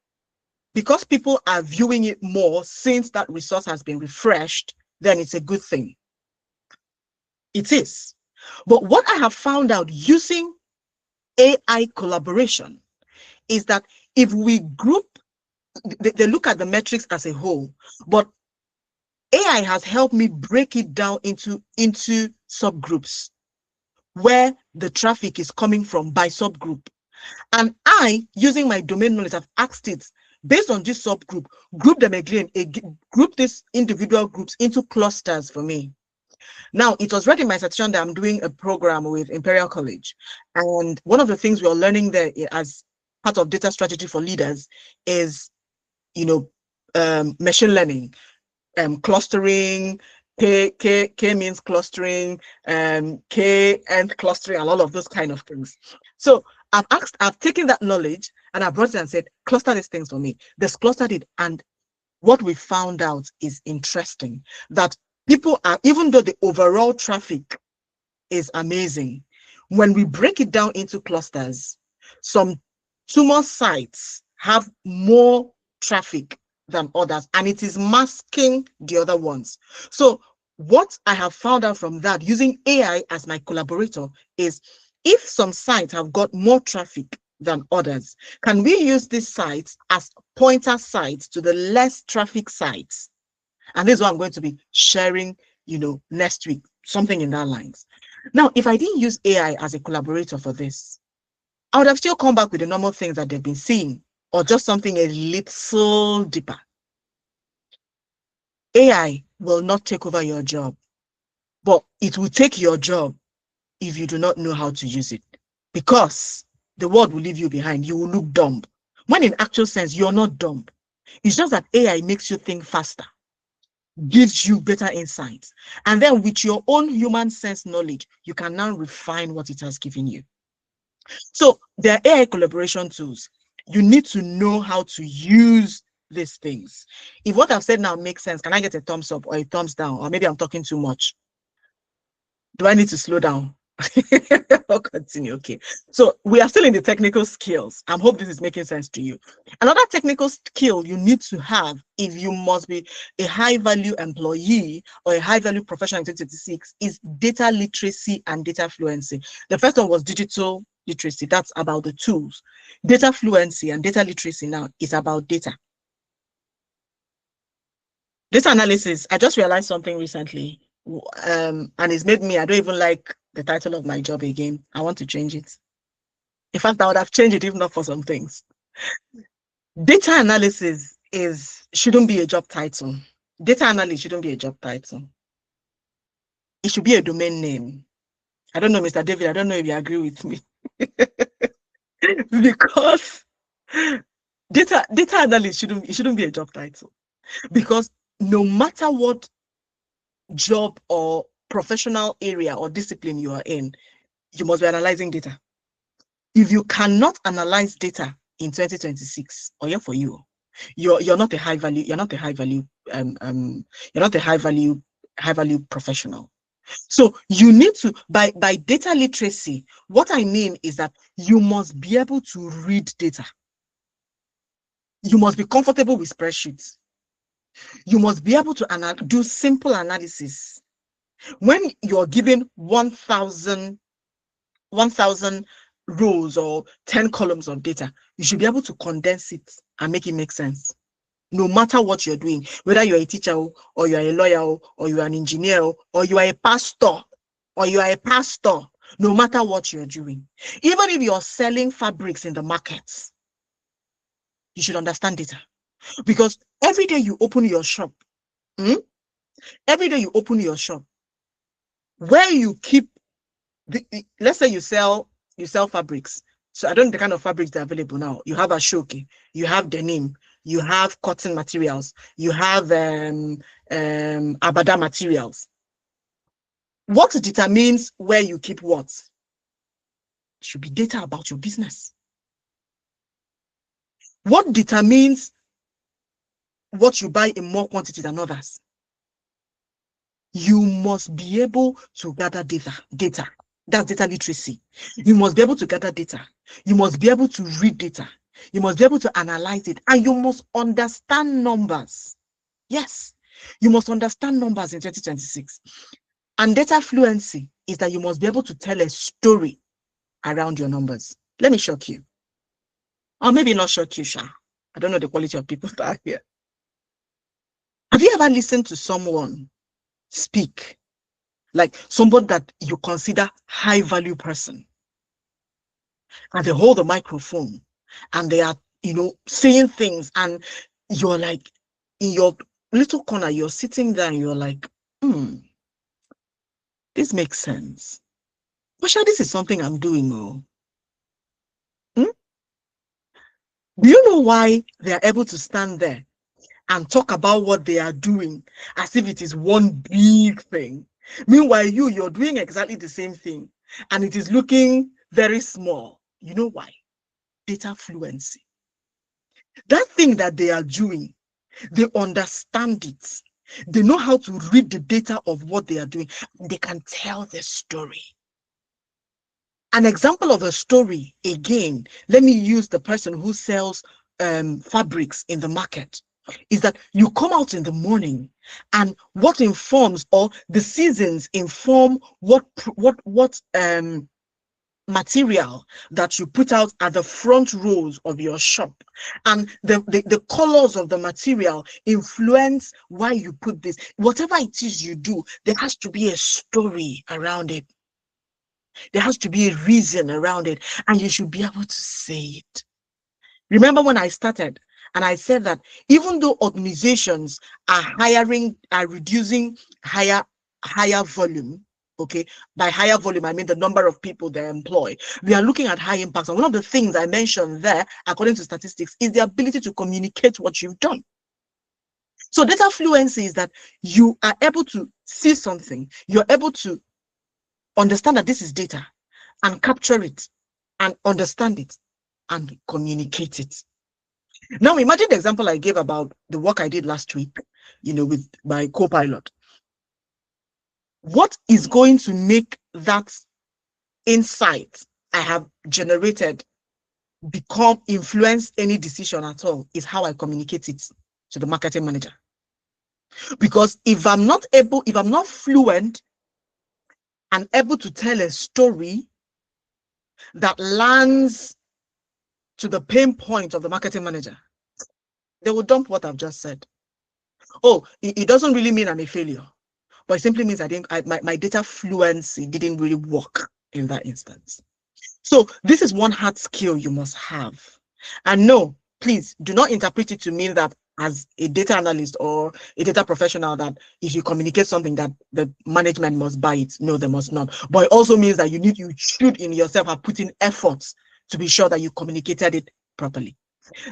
because people are viewing it more since that resource has been refreshed, then it's a good thing. It is. But what I have found out using AI collaboration is that if we group, they look at the metrics as a whole, but AI has helped me break it down into subgroups where the traffic is coming from by subgroup. And I, using my domain knowledge, have asked it, based on this subgroup, group them again, group these individual groups into clusters for me. Now, it was read in my section that I'm doing a program with Imperial College. And one of the things we are learning there as part of data strategy for leaders is, machine learning, clustering, K means clustering, K and clustering, and all of those kind of things. So I've taken that knowledge and I brought it and said, cluster these things for me. This clustered it. And what we found out is interesting, that people are, even though the overall traffic is amazing, when we break it down into clusters, some tumor sites have more traffic than others, and it is masking the other ones. So what I have found out from that, using AI as my collaborator, is if some sites have got more traffic than others, can we use these sites as pointer sites to the less traffic sites? And this is what I'm going to be sharing, next week. something in that lines. Now, if I didn't use AI as a collaborator for this, I would have still come back with the normal things that they've been seeing, or just something a little deeper. AI will not take over your job, but it will take your job if you do not know how to use it, because the world will leave you behind. You will look dumb, when in actual sense, you're not dumb. It's just that AI makes you think faster, gives you better insights, and then with your own human sense knowledge, you can now refine what it has given you. So there are AI collaboration tools. You need to know how to use these things. If what I've said now makes sense, can I get a thumbs up or a thumbs down? Or maybe I'm talking too much. Do I need to slow down? I'll continue. Okay. So we are still in the technical skills. I hope this is making sense to you. Another technical skill you need to have if you must be a high value employee or a high value professional in 2026 is data literacy and data fluency. The first one was digital literacy. That's about the tools. Data fluency and data literacy now is about data. Data analysis, I just realized something recently, and it's made me, I don't even like the title of my job again. I want to change it. In fact, I would have changed it if not for some things. Data analysis shouldn't be a job title. Data analyst shouldn't be a job title. It should be a domain name. I don't know, Mr. David, I don't know if you agree with me. Because data analyst shouldn't be a job title. Because no matter what job or professional area or discipline you are in, you must be analyzing data. If you cannot analyze data in 2026, or yeah, for you, you're not a high value professional. So you need to, by data literacy, what I mean is that you must be able to read data. You must be comfortable with spreadsheets. You must be able to do simple analysis. When you're given 1,000 rows or 10 columns of data, you should be able to condense it and make it make sense. No matter what you're doing, whether you're a teacher or you're a lawyer or you're an engineer or you are a pastor no matter what you're doing, even if you're selling fabrics in the markets, you should understand data. Because every day you open your shop, where you keep let's say you sell fabrics. So I don't know the kind of fabrics that are available now. You have ashoke, you have denim, you have cotton materials, you have abada materials. What determines where you keep what? It should be data about your business. What determines what you buy in more quantity than others? You must be able to gather data. That's data literacy. You must be able to gather data. You must be able to read data. You must be able to analyze it. And you must understand numbers. Yes, you must understand numbers in 2026. And data fluency is that you must be able to tell a story around your numbers. Let me shock you. Or maybe not shock you, Sha. I don't know the quality of people that are here. Have you ever listened to someone speak, like somebody that you consider high value person, and they hold the microphone and they are, saying things, and you're like, in your little corner, you're sitting there and you're like, this makes sense. But sure, this is something I'm doing. Do you know why they are able to stand there and talk about what they are doing as if it is one big thing? Meanwhile, you're doing exactly the same thing and it is looking very small. You know why? Data fluency. That thing that they are doing, they understand it. They know how to read the data of what they are doing. They can tell the story. An example of a story, again, let me use the person who sells fabrics in the market, is that you come out in the morning and what informs, or the seasons inform what material that you put out at the front rows of your shop, and the colors of the material influence why you put this. Whatever it is you do, there has to be a story around it. There has to be a reason around it, and you should be able to say it. Remember when I started and I said that even though organizations are reducing higher volume, okay, by higher volume I mean the number of people they employ, we are looking at high impacts. And one of the things I mentioned there, according to statistics, is the ability to communicate what you've done. So data fluency is that you are able to see something, you're able to understand that this is data and capture it and understand it and communicate it. Now imagine the example I gave about the work I did last week, with my co-pilot. What is going to make that insight I have generated influence any decision at all is how I communicate it to the marketing manager. Because if I'm not fluent and able to tell a story that lands to the pain point of the marketing manager, they will dump what I've just said. Oh, it doesn't really mean I'm a failure, but it simply means my data fluency didn't really work in that instance. So this is one hard skill you must have. And no, please do not interpret it to mean that as a data analyst or a data professional that if you communicate something that the management must buy it. No, they must not. But it also means that you should in yourself have put in efforts to be sure that you communicated it properly.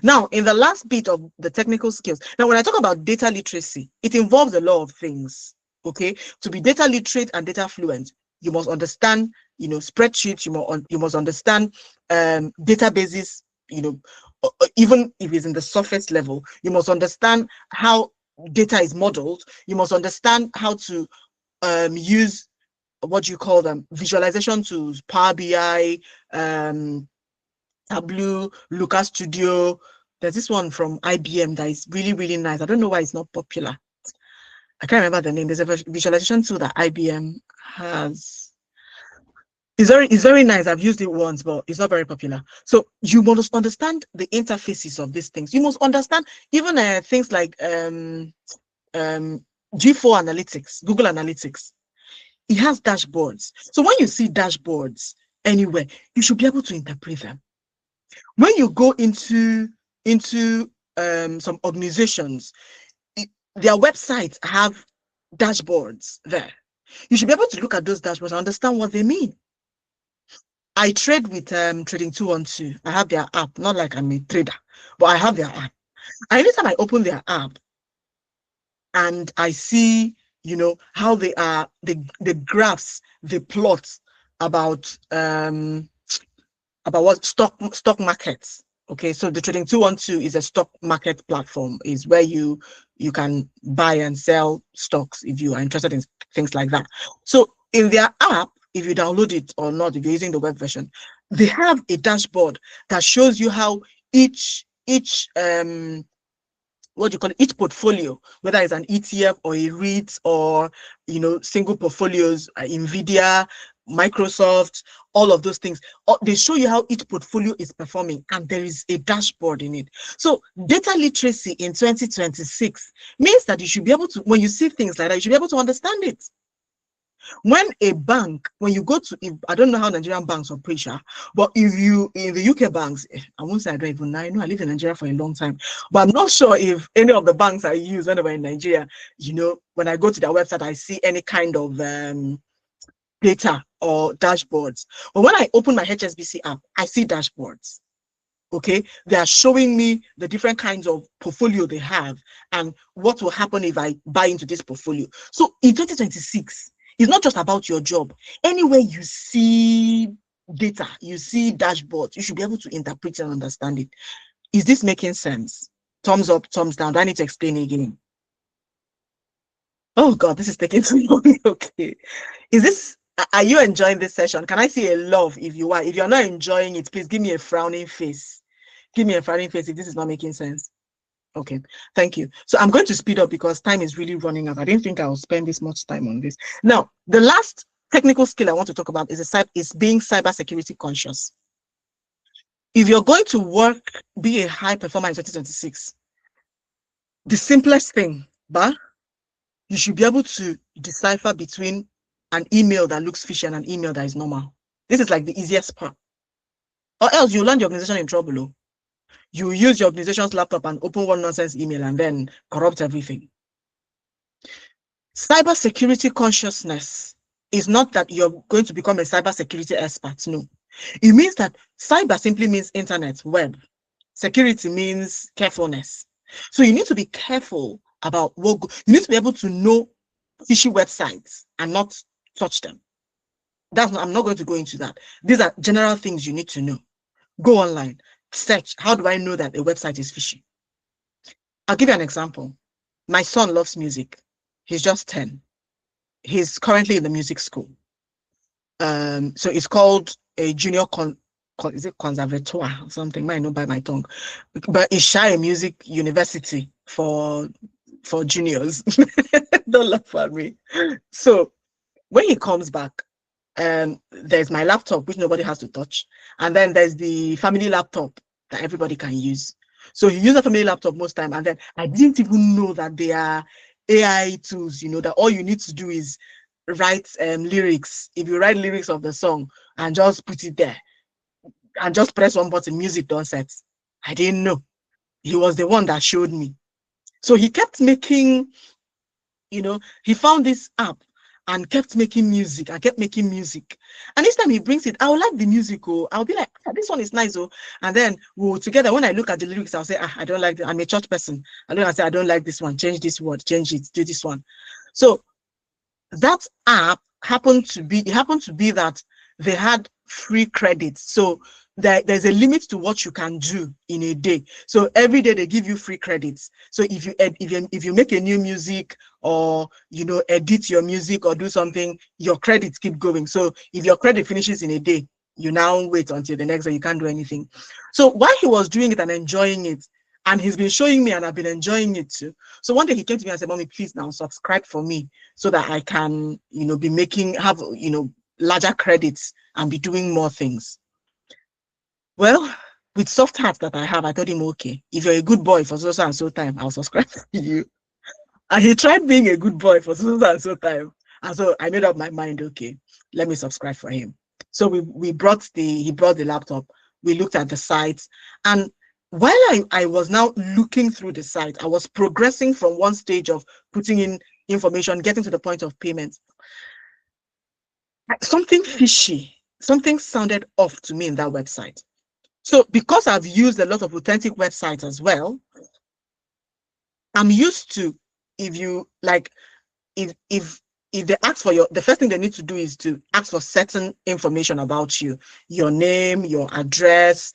Now, in the last bit of the technical skills, now when I talk about data literacy, it involves a lot of things. Okay, to be data literate and data fluent, you must understand, spreadsheets. You must understand databases. Even if it's in the surface level, you must understand how data is modeled. You must understand how to use what you call them visualization tools, Power BI, Tableau, Looker Studio. There's this one from IBM that is really, really nice. I don't know why it's not popular. I can't remember the name. There's a visualization tool that IBM has. It's very nice. I've used it once, but it's not very popular. So you must understand the interfaces of these things. You must understand even things like G4 Analytics, Google Analytics. It has dashboards. So when you see dashboards anywhere, you should be able to interpret them. When you go into some organizations, their websites have dashboards there. You should be able to look at those dashboards and understand what they mean. I trade with Trading 212. I have their app, not like I'm a trader, but I have their app. And anytime I open their app and I see, how they are, the graphs, the plots about what stock markets. Okay, so the Trading 212 is a stock market platform, is where you can buy and sell stocks if you are interested in things like that. So in their app, if you download it or not, if you're using the web version, they have a dashboard that shows you how each each portfolio, whether it's an ETF or a REIT or single portfolios, Nvidia, Microsoft, all of those things, they show you how each portfolio is performing, and there is a dashboard in it. So data literacy in 2026 means that you should be able to, when you see things like that, you should be able to understand it. When a bank, when you go to, I don't know how Nigerian banks operate, but if you, in the UK banks, I won't say I don't even know, I know I lived in Nigeria for a long time, but I'm not sure if any of the banks I use when I were in Nigeria, when I go to their website, I see any kind of data or dashboards. But when I open my HSBC app, I see dashboards. Okay, they are showing me the different kinds of portfolio they have and what will happen if I buy into this portfolio. So in 2026, it's not just about your job. Anywhere you see data, you see dashboards, you should be able to interpret and understand it. Is this making sense? Thumbs up, thumbs down. Do I need to explain again? Oh God, this is taking too long. Okay. Are you enjoying this session? Can I see a love if you are? If you're not enjoying it, please give me a frowning face. Give me a frowning face if this is not making sense. Okay, thank you. So I'm going to speed up because time is really running out. I didn't think I would spend this much time on this. Now, the last technical skill I want to talk about is being cybersecurity conscious. If you're going to be a high performer in 2026, the simplest thing, but you should be able to decipher between an email that looks fishy and an email that is normal. This is like the easiest part. Or else you land your organization in trouble. Oh. You use your organization's laptop and open one nonsense email and then corrupt everything. Cybersecurity consciousness is not that you're going to become a cybersecurity expert. No. It means that cyber simply means internet, web. Security means carefulness. So you need to be careful about you need to be able to know fishy websites and not touch them. I'm not going to go into that. These are general things you need to know. Go online, search. How do I know that a website is fishy? I'll give you an example. My son loves music. He's just 10. He's currently in the music school. So it's called a junior is it conservatoire or something? Might know by my tongue, but it's a music university for juniors. Don't laugh at me. So when he comes back, there's my laptop which nobody has to touch, and then there's the family laptop that everybody can use. So he uses the family laptop most time, and then I didn't even know that they are AI tools. You know that all you need to do is write lyrics. If you write lyrics of the song and just put it there and just press one button, music done set. I didn't know. He was the one that showed me. So he kept making, he found this app and kept making music. And each time he brings it, I will like the music. Oh, I'll be like, this one is nice. Oh, and then we'll together, when I look at the lyrics, I'll say, I don't like it. I'm a church person. And then I say, I don't like this one. Change this word, change it, do this one. So that app happened to be that they had free credits. So there's a limit to what you can do in a day. So every day they give you free credits. So if you make a new music or edit your music or do something, your credits keep going. So if your credit finishes in a day, you now wait until the next day. You can't do anything. So while he was doing it and enjoying it, and he's been showing me and I've been enjoying it too. So one day he came to me and said, Mommy, please now subscribe for me so that I can, have larger credits and be doing more things. Well, with soft heart that I have, I told him, okay, if you're a good boy for so and so time, I'll subscribe to you. And he tried being a good boy for so and so time. And so I made up my mind, okay, let me subscribe for him. So he brought the laptop, we looked at the sites, and while I was now looking through the site, I was progressing from one stage of putting in information, getting to the point of payment. Something fishy, something sounded off to me in that website. So because I've used a lot of authentic websites as well, I'm used to, if they ask for the first thing they need to do is to ask for certain information about you, your name, your address,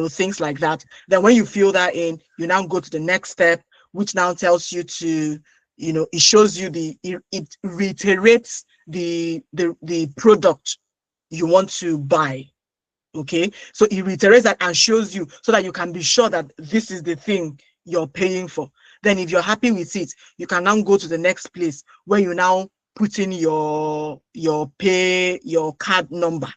things like that. Then when you fill that in, you now go to the next step, which now tells you to, it shows you it reiterates the product you want to buy. Okay, so it reiterates that and shows you so that you can be sure that this is the thing you're paying for. Then if you're happy with it, you can now go to the next place where you now put in your card number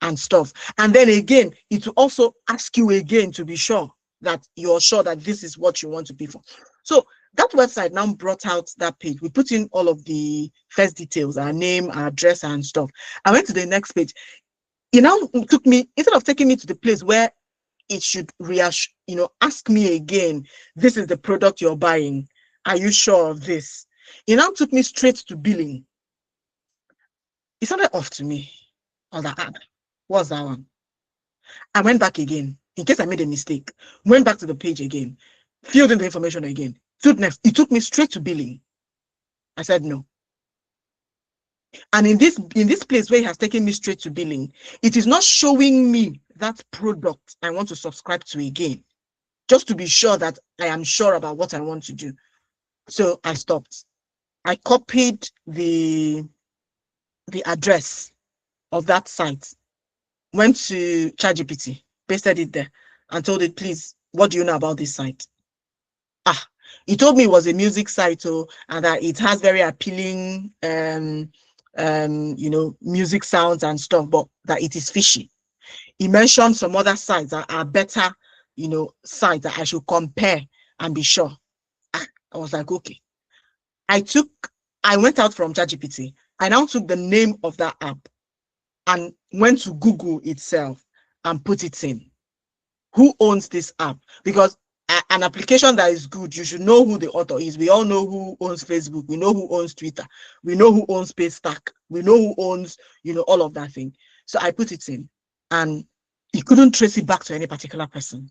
and stuff. And then again, it will also ask you again to be sure that you're sure that this is what you want to pay for. So that website now brought out that page. We put in all of the first details, our name, our address and stuff. I went to the next page. It now took me, instead of taking me to the place where it should ask me again, this is the product you're buying. Are you sure of this? It now took me straight to billing. It sounded off to me. I was like, what's that one? I went back again, in case I made a mistake. Went back to the page again, filled in the information again. It took me straight to billing. I said no. And in this place where it has taken me straight to billing, it is not showing me that product I want to subscribe to again, just to be sure that I am sure about what I want to do. So I stopped. I copied the address of that site, went to ChatGPT, pasted it there, and told it, please, what do you know about this site? He told me it was a music site, and that it has very appealing music sounds and stuff, but that it is fishy. He mentioned some other sites that are better, sites that I should compare and be sure. I was like, okay. I went out from ChatGPT. I now took the name of that app and went to Google itself and put it in. Who owns this app? Because an application that is good, you should know who the author is. We all know who owns Facebook. We know who owns Twitter. We know who owns Paystack. We know who owns, all of that thing. So I put it in, and he couldn't trace it back to any particular person.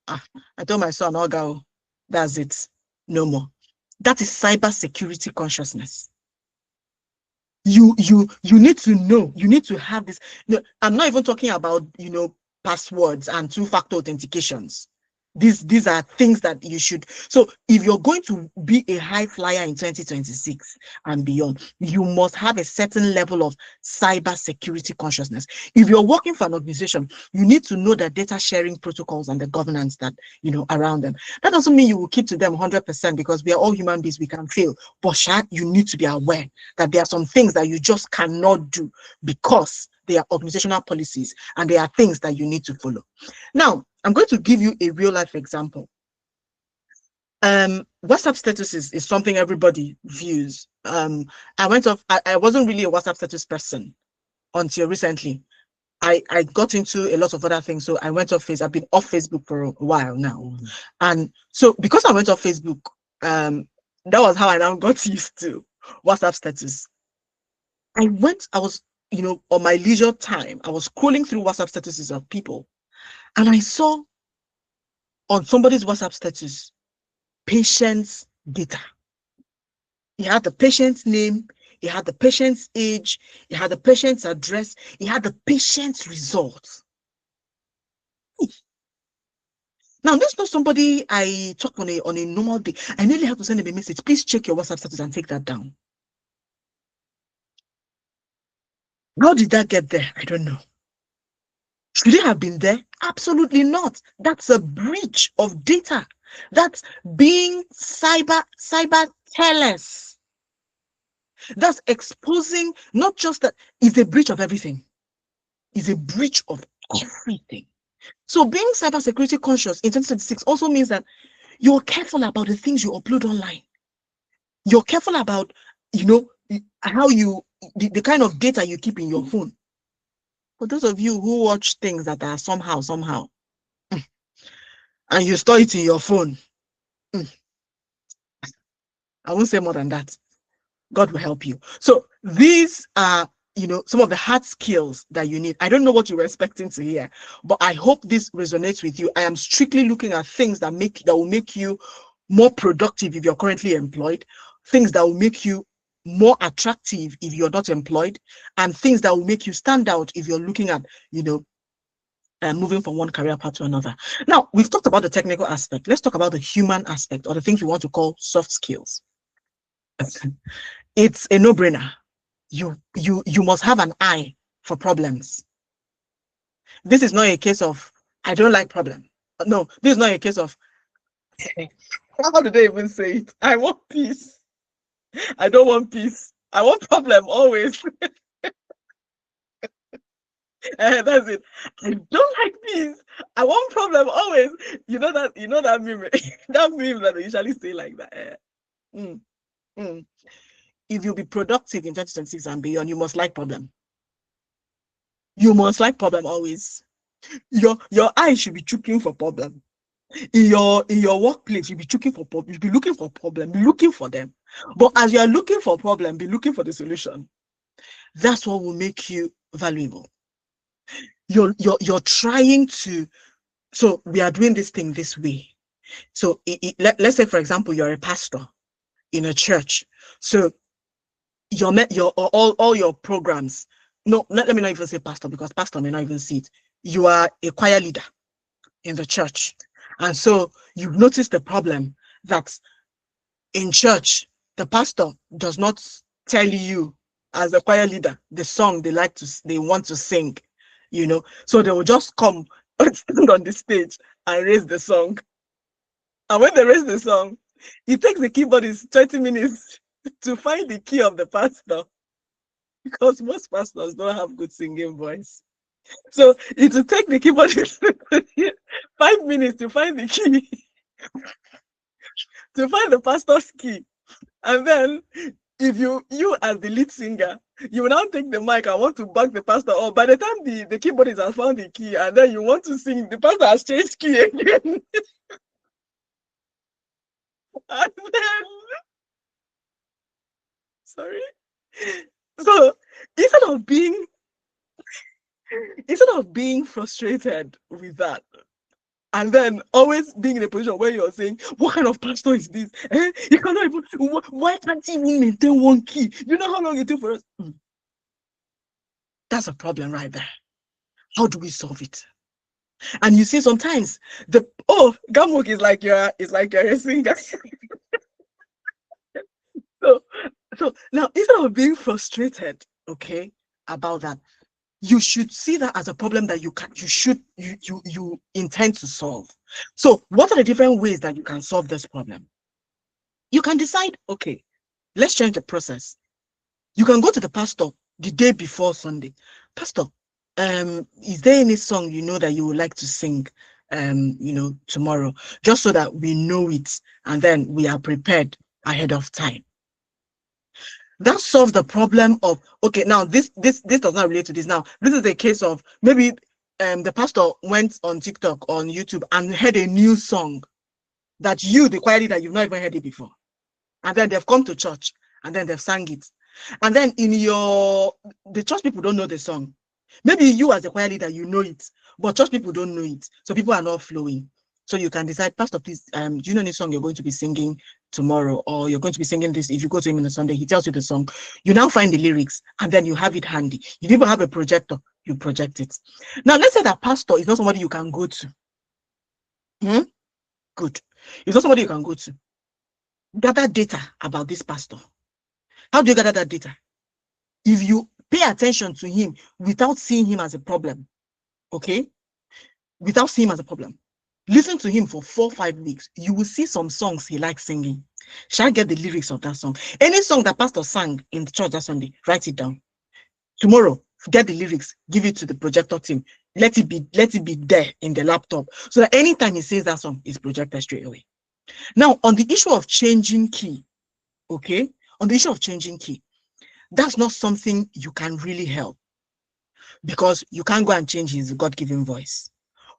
I told my son, oh, girl, that's it. No more. That is cyber security consciousness. You need to know. You need to have this. I'm not even talking about, passwords and two-factor authentications. These are things that you should. So if you're going to be a high flyer in 2026 and beyond, you must have a certain level of cyber security consciousness. If you're working for an organization, you need to know the data sharing protocols and the governance that, around them. That doesn't mean you will keep to them 100% because we are all human beings, we can fail. But you need to be aware that there are some things that you just cannot do because they are organizational policies and there are things that you need to follow. Now, I'm going to give you a real life example. WhatsApp status is something everybody views. I wasn't really a WhatsApp status person until recently. I got into a lot of other things, so I went off Facebook. I've been off Facebook for a while now. And so because I went off Facebook, that was how I now got used to WhatsApp status. I was, on my leisure time, I was scrolling through WhatsApp statuses of people, and I saw on somebody's WhatsApp status, patient's data. He had the patient's name, he had the patient's age, he had the patient's address, he had the patient's results. Now, this is not somebody I talk on a normal day. I nearly have to send him a message. Please check your WhatsApp status and take that down. How did that get there? I don't know. Should it have been there? Absolutely not. That's a breach of data. That's being cyber careless. That's exposing, not just that, it's a breach of everything. It's a breach of everything. So being cybersecurity conscious in 2026 also means that you're careful about the things you upload online. You're careful about, how the kind of data you keep in your phone. For those of you who watch things that are somehow, and you store it in your phone, I won't say more than that. God will help you. So these are, some of the hard skills that you need. I don't know what you were expecting to hear, but I hope this resonates with you. I am strictly looking at things that will make you more productive if you're currently employed, things that will make you more attractive if you're not employed, and things that will make you stand out if you're looking at, moving from one career path to another. Now, we've talked about the technical aspect. Let's talk about the human aspect, or the things we want to call soft skills. It's a no-brainer. You must have an eye for problems. This is not a case of I don't like problem. No, this is not a case of how do they even say it? I want peace. I don't want peace. I want problem always. That's it. I don't like peace. I want problem always. You know that meme, that meme that they usually say like that. If you'll be productive in 2026 and beyond, you must like problem. You must like problem always. Your eye should be looking for problem. In your workplace, you'll be looking for problem. You'll be looking for problem. Be looking for them. But as you are looking for problem, be looking for the solution. That's what will make you valuable. You're trying to. So we are doing this thing this way. So let's say, for example, you're a pastor in a church. So your all your programs. No, let me not even say pastor, because pastor may not even see it. You are a choir leader in the church. And so you've noticed the problem that in church, the pastor does not tell you as a choir leader the song they want to sing, So they will just come stand on the stage and raise the song. And when they raise the song, it takes the keyboardist 20 minutes to find the key of the pastor because most pastors don't have good singing voice. So it will take the keyboardist 5 minutes to find the key, to find the pastor's key. And then if you as the lead singer, you will now take the mic and want to back the pastor up. By the time the keyboardist has found the key and then you want to sing, the pastor has changed key again. And then, sorry. So instead of being frustrated with that, and then always being in a position where you're saying, what kind of pastor is this? You cannot even, why can't he even maintain one key? You know how long it took for us? That's a problem right there. How do we solve it? And you see, sometimes Gamok is like you're a singer. So now, instead of being frustrated, okay, about that, you should see that as a problem that you intend to solve. So what are the different ways that you can solve this problem? You can decide, okay, let's change the process. You can go to the pastor the day before Sunday. Pastor, is there any song you know that you would like to sing tomorrow, just so that we know it and then we are prepared ahead of time? That solves the problem of, okay, now this does not relate to this. Now, this is a case of maybe the pastor went on TikTok, on YouTube, and heard a new song that the choir leader, you've not even heard it before. And then they've come to church and then they've sang it. And then the church people don't know the song. Maybe you as a choir leader, you know it, but church people don't know it. So people are not flowing. So you can decide, Pastor, please, do you know any song you're going to be singing tomorrow, or you're going to be singing this? If you go to him on a Sunday, he tells you the song. You now find the lyrics, and then you have it handy. If you even have a projector, you project it. Now, let's say that pastor is not somebody you can go to. Good. It's not somebody you can go to. Gather data about this pastor. How do you gather that data? If you pay attention to him without seeing him as a problem, okay? Without seeing him as a problem. Listen to him for 4 or 5 weeks. You will see some songs he likes singing. Shall I get the lyrics of that song? Any song that pastor sang in the church that Sunday, write it down. Tomorrow, get the lyrics, give it to the projector team. Let it be there in the laptop, so that anytime he says that song, it's projected straight away. Now, on the issue of changing key, okay? On the issue of changing key, that's not something you can really help, because you can't go and change his God-given voice.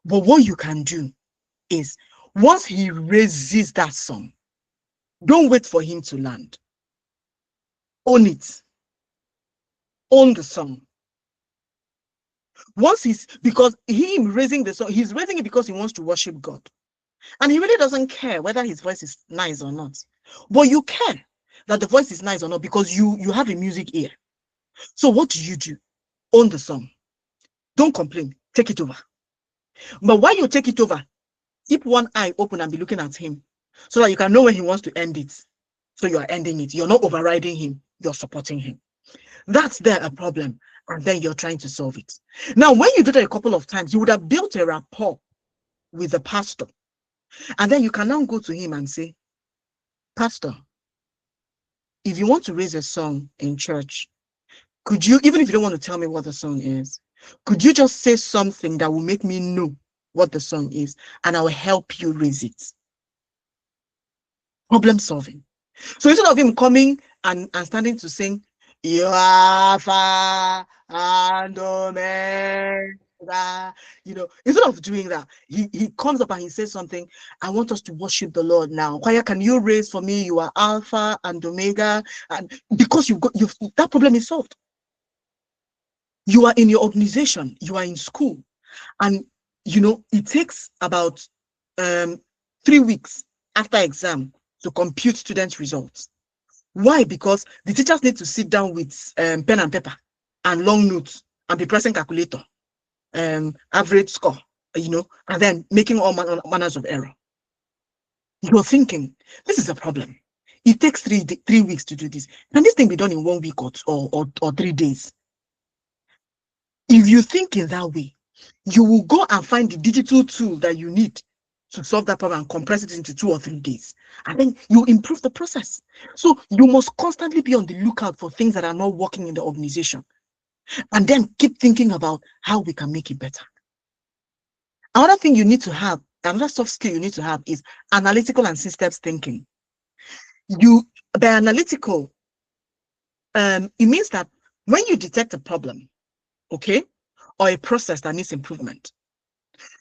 But what you can do is, once he raises that song, don't wait for him to land. Own it. Own the song. Because him raising the song, he's raising it because he wants to worship God. And he really doesn't care whether his voice is nice or not. But you care that the voice is nice or not, because you have a music ear. So what do? Own the song. Don't complain. Take it over. But while you take it over, keep one eye open and be looking at him, so that you can know when he wants to end it. So you are ending it. You're not overriding him. You're supporting him. That's a problem. And then you're trying to solve it. Now, when you do that a couple of times, you would have built a rapport with the pastor. And then you can now go to him and say, Pastor, if you want to raise a song in church, could you, even if you don't want to tell me what the song is, could you just say something that will make me know what the song is, and I will help you raise it? Problem solving. So instead of him coming and standing to sing, you are Alpha and Omega, instead of doing that, he comes up and he says something. I want us to worship the Lord now. Choir, can you raise for me? You are Alpha and Omega, and because that problem is solved. You are in your organization, you are in school, and it takes about 3 weeks after exam to compute students' results. Why? Because the teachers need to sit down with pen and paper and long notes and be pressing calculator, average score, and then making all manners of error. You're thinking, this is a problem. It takes 3 weeks to do this. Can this thing be done in 1 week or 3 days? If you think in that way, you will go and find the digital tool that you need to solve that problem and compress it into 2 or 3 days. And then you improve the process. So you must constantly be on the lookout for things that are not working in the organization. And then keep thinking about how we can make it better. Another thing you need to have, another soft skill you need to have is analytical and systems thinking. By analytical, it means that when you detect a problem, okay, or a process that needs improvement,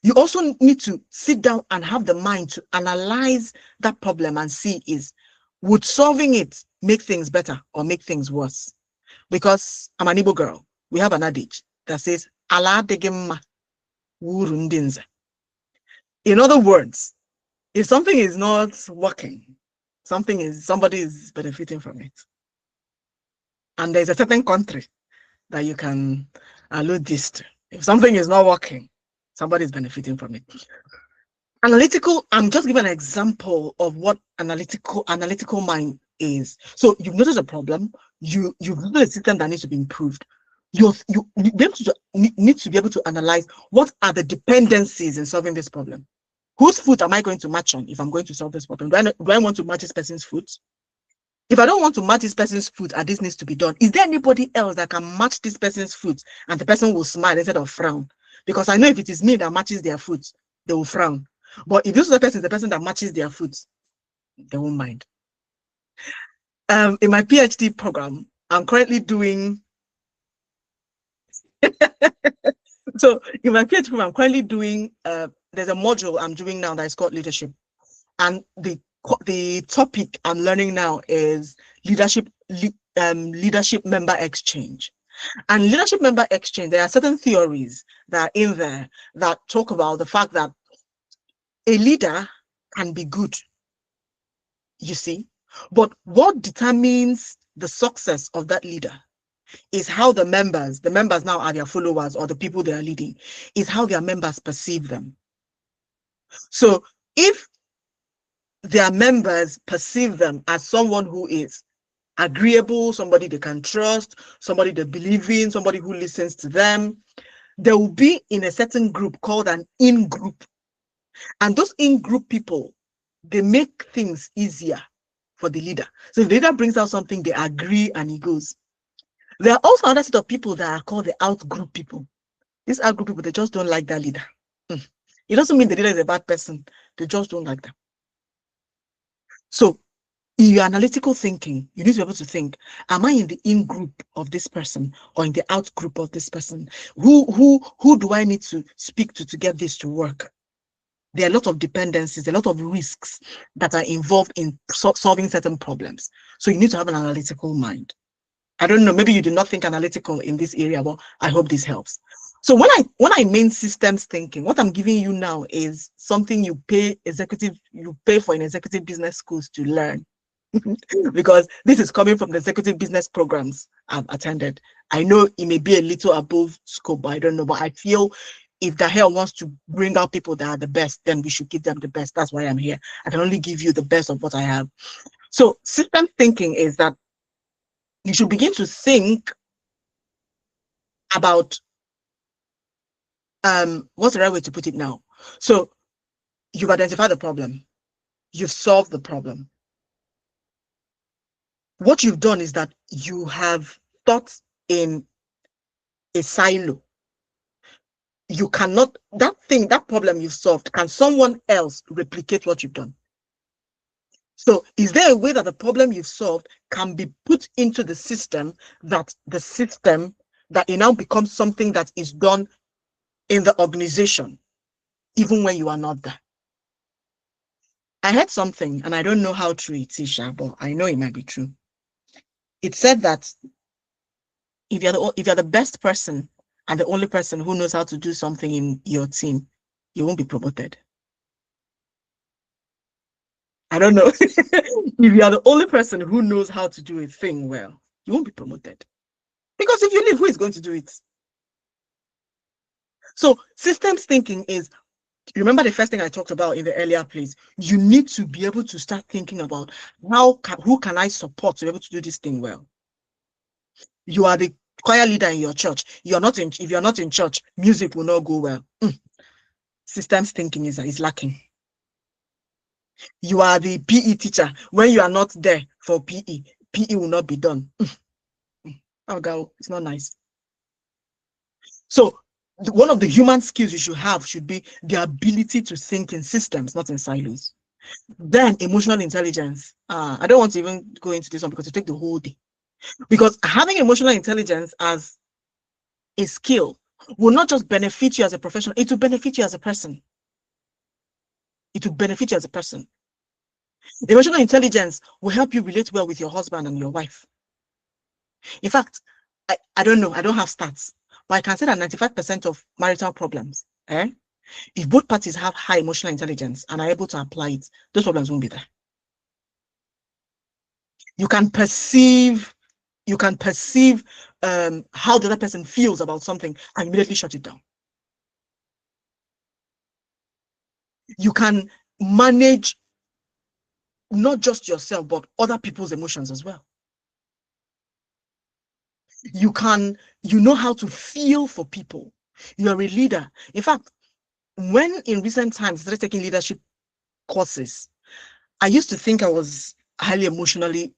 you also need to sit down and have the mind to analyze that problem and see would solving it make things better or make things worse? Because I'm an Igbo girl. We have an adage that says, "Ala adịghị wuru ndị nze." In other words, if something is not working, somebody is benefiting from it. And there's a certain country that you can allude this to. If something is not working, somebody is benefiting from it. Analytical, I'm just giving an example of what analytical mind is. So you've noticed a problem, you've noticed a system that needs to be improved. You need to be able to analyze what are the dependencies in solving this problem. Whose foot am I going to match on if I'm going to solve this problem? Do I want to match this person's foot? If I don't want to match this person's foot and this needs to be done, is there anybody else that can match this person's foot and the person will smile instead of frown? Because I know if it is me that matches their foot, they will frown. But if this other person is the person that matches their foot, they won't mind. In my PhD program, I'm currently doing so in my PhD program, I'm currently doing there's a module I'm doing now that is called leadership. And the topic I'm learning now is leadership member exchange. And leadership member exchange, there are certain theories that are in there that talk about the fact that a leader can be good, you see, but what determines the success of that leader is how the members now are their followers or the people they are leading, is how their members perceive them. So if their members perceive them as someone who is agreeable, somebody they can trust, somebody they believe in, somebody who listens to them, they will be in a certain group called an in-group. And those in-group people, they make things easier for the leader. So if the leader brings out something, they agree and he goes. There are also other set of people that are called the out-group people. These out-group people, they just don't like that leader. It doesn't mean the leader is a bad person. They just don't like them. So in your analytical thinking, you need to be able to think, am I in the in-group of this person or in the out-group of this person? Who do I need to speak to get this to work? There are a lot of dependencies, a lot of risks that are involved in solving certain problems. So you need to have an analytical mind. I don't know, maybe you did not think analytical in this area, but I hope this helps. So when I mean systems thinking, what I'm giving you now is something you pay for in executive business schools to learn. Because this is coming from the executive business programs I've attended. I know it may be a little above scope, but I don't know. But I feel if Dahel wants to bring out people that are the best, then we should give them the best. That's why I'm here. I can only give you the best of what I have. So system thinking is that you should begin to think about what's the right way to put it now? So you've identified the problem, you've solved the problem. What you've done is that you have thought in a silo. You cannot, that problem you've solved, can someone else replicate what you've done? So is there a way that the problem you've solved can be put into the system that it now becomes something that is done in the organization, even when you are not there? I heard something, and I don't know how true it is, but I know it might be true. It said that if you're the best person and the only person who knows how to do something in your team, you won't be promoted. I don't know. If you are the only person who knows how to do a thing well, you won't be promoted. Because if you leave, who is going to do it? So systems thinking is, remember the first thing I talked about in the earlier place, you need to be able to start thinking about who can I support to be able to do this thing well. You are the choir leader in your church. If you're not in church, music will not go well. Systems thinking is lacking. You are the PE teacher. When you are not there for PE, PE will not be done. Oh, God, it's not nice. So one of the human skills you should have should be the ability to think in systems, not in silos. Then emotional intelligence. I don't want to even go into this one because it take the whole day. Because having emotional intelligence as a skill will not just benefit you as a professional, it will benefit you as a person. It will benefit you as a person. Emotional intelligence will help you relate well with your husband and your wife. In fact, I don't know, I don't have stats, but I can say that 95% of marital problems, if both parties have high emotional intelligence and are able to apply it, those problems won't be there. You can perceive how the other person feels about something and immediately shut it down. You can manage not just yourself, but other people's emotions as well. You know how to feel for people. You're a leader. In fact, when in recent times I started taking leadership courses, I used to think I was highly emotionally,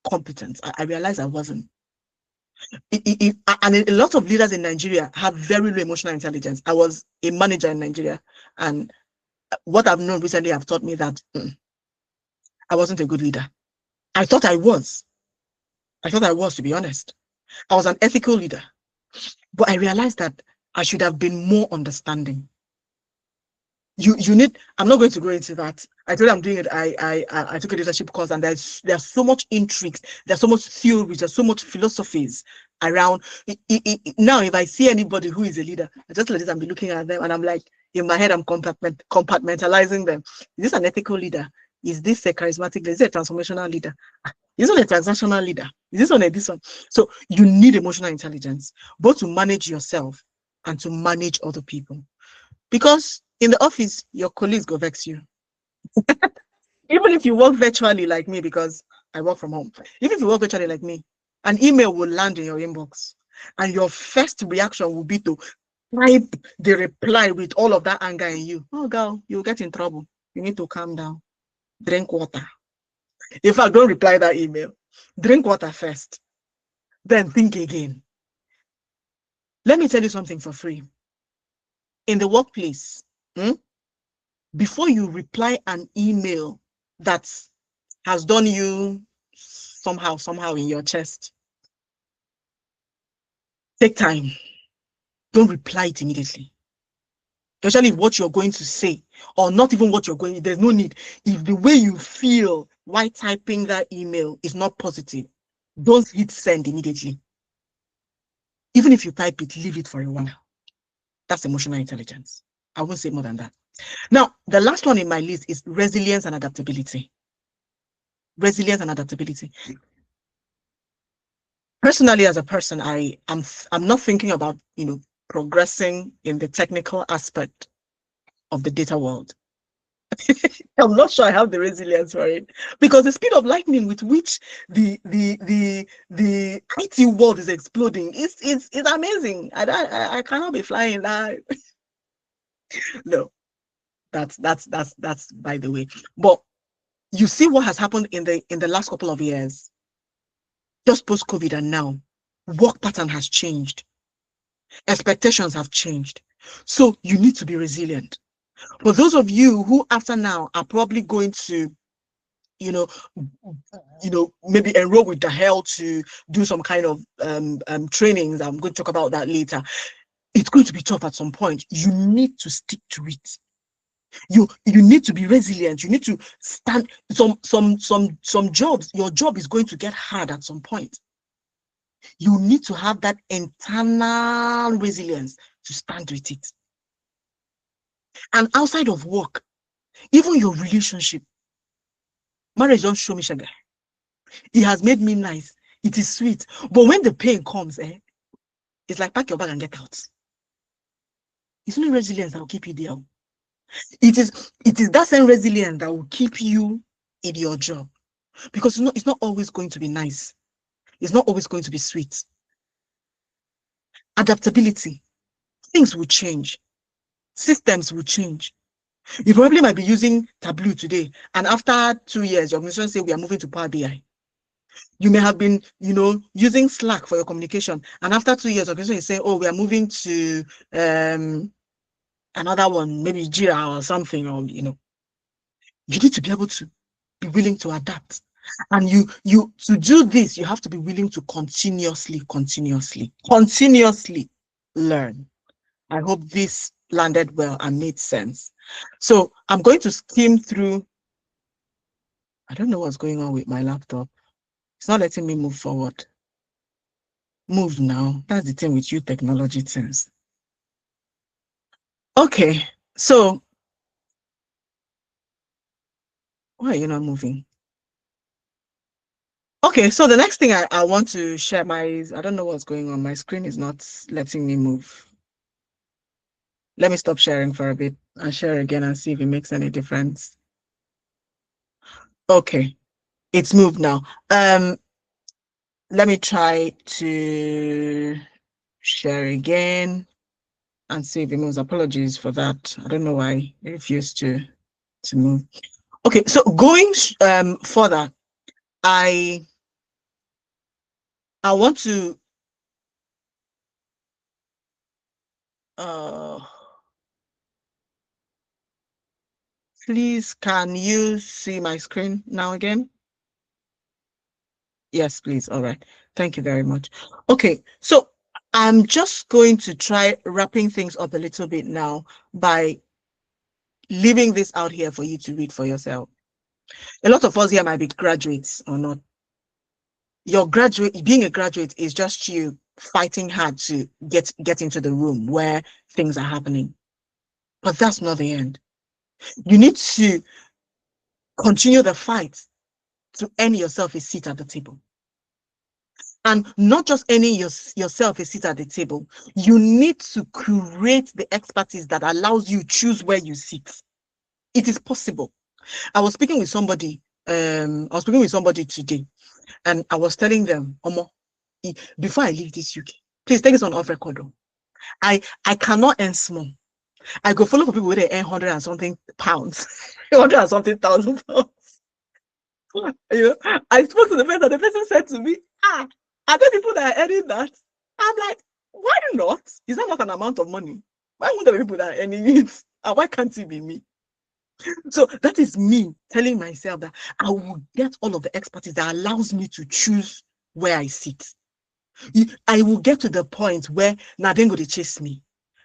competent. I realized I wasn't. And a lot of leaders in Nigeria have very low emotional intelligence. I was a manager in Nigeria, and what I've known recently have taught me that I wasn't a good leader. I thought I was, to be honest. I was an ethical leader, but I realized that I should have been more understanding. You need. I'm not going to go into that. I told you I'm doing it. I took a leadership course, and there's so much intrigues, there's so much theories, there's so much philosophies around. Now, if I see anybody who is a leader, I just let it and be looking at them, and I'm like, in my head, I'm compartmentalizing them. Is this an ethical leader? Is this a charismatic leader? Is this a transformational leader? Is this a transactional leader? Is this one? So you need emotional intelligence, both to manage yourself and to manage other people. Because in the office, your colleagues go vex you. Even if you work virtually like me, because I work from home, even if you work virtually like me, an email will land in your inbox, and your first reaction will be to type the reply with all of that anger in you. Oh, girl, you'll get in trouble. You need to calm down. Drink water. In fact, don't reply that email. Drink water first. Then think again. Let me tell you something for free. In the workplace, before you reply an email that has done you somehow in your chest, take time. Don't reply it immediately. Especially if what you're going to say, or not even what you're going, there's no need. If the way you feel while typing that email is not positive, don't hit send immediately. Even if you type it, leave it for a while. That's emotional intelligence. I won't say more than that. Now, the last one in my list is resilience and adaptability. Resilience and adaptability. Personally, as a person, I'm not thinking about progressing in the technical aspect of the data world. I'm not sure I have the resilience for it, because the speed of lightning with which the IT world is exploding is amazing. I cannot be flying that. No, that's by the way. But you see what has happened in the last couple of years, just post-COVID, and now work pattern has changed, expectations have changed. So you need to be resilient. For those of you who after now are probably going to maybe enroll with DAHEL to do some kind of trainings. I'm going to talk about that later. It's going to be tough at some point. You need to stick to it. You need to be resilient. You need to stand. Some jobs, your job is going to get hard at some point. You need to have that internal resilience to stand with it. And outside of work, even your relationship, marriage don't show me sugar. It has made me nice. It is sweet. But when the pain comes, it's like pack your bag and get out. It's only resilience that will keep you there. It is that same resilience that will keep you in your job. Because it's not always going to be nice. It's not always going to be sweet. Adaptability. Things will change. Systems will change. You probably might be using Tableau today, and after 2 years, your organization say we are moving to Power BI. You may have been, using Slack for your communication, and after 2 years, your organization is saying, oh, we are moving to another one, maybe Jira or something, or you need to be able to be willing to adapt. And you to do this, you have to be willing to continuously learn. I hope this landed well and made sense. So I'm going to skim through. I don't know what's going on with my laptop. It's not letting me move forward. Move now. That's the thing with you technology things. Okay, so why are you not moving? Okay, so the next thing I want to share I don't know what's going on. My screen is not letting me move. Let me stop sharing for a bit and share again and see if it makes any difference. Okay, it's moved now. Let me try to share again and see if it moves. Apologies for that. I don't know why it refused to move. Okay, so going further, I want to please, can you see my screen now again? Yes, please. All right. Thank you very much. Okay, so I'm just going to try wrapping things up a little bit now by leaving this out here for you to read for yourself. A lot of us here might be graduates or not. Being a graduate is just you fighting hard to get into the room where things are happening. But that's not the end. You need to continue the fight to earn yourself a seat at the table. And not just earning yourself a seat at the table, you need to create the expertise that allows you choose where you sit. It is possible. I was speaking with somebody today, and I was telling them, Omo, before I leave this UK, please take this on off record. I cannot earn small. I go follow for people where they earn 100 and something pounds, 100 and something thousand pounds. I spoke to the person, the person said to me, are there people that are earning that? I'm like, why not? Is that not an amount of money? Why won't there be people that are earning it? And why can't it be me? So that is me telling myself that I will get all of the expertise that allows me to choose where I sit. I will get to the point where now they're going to chase me.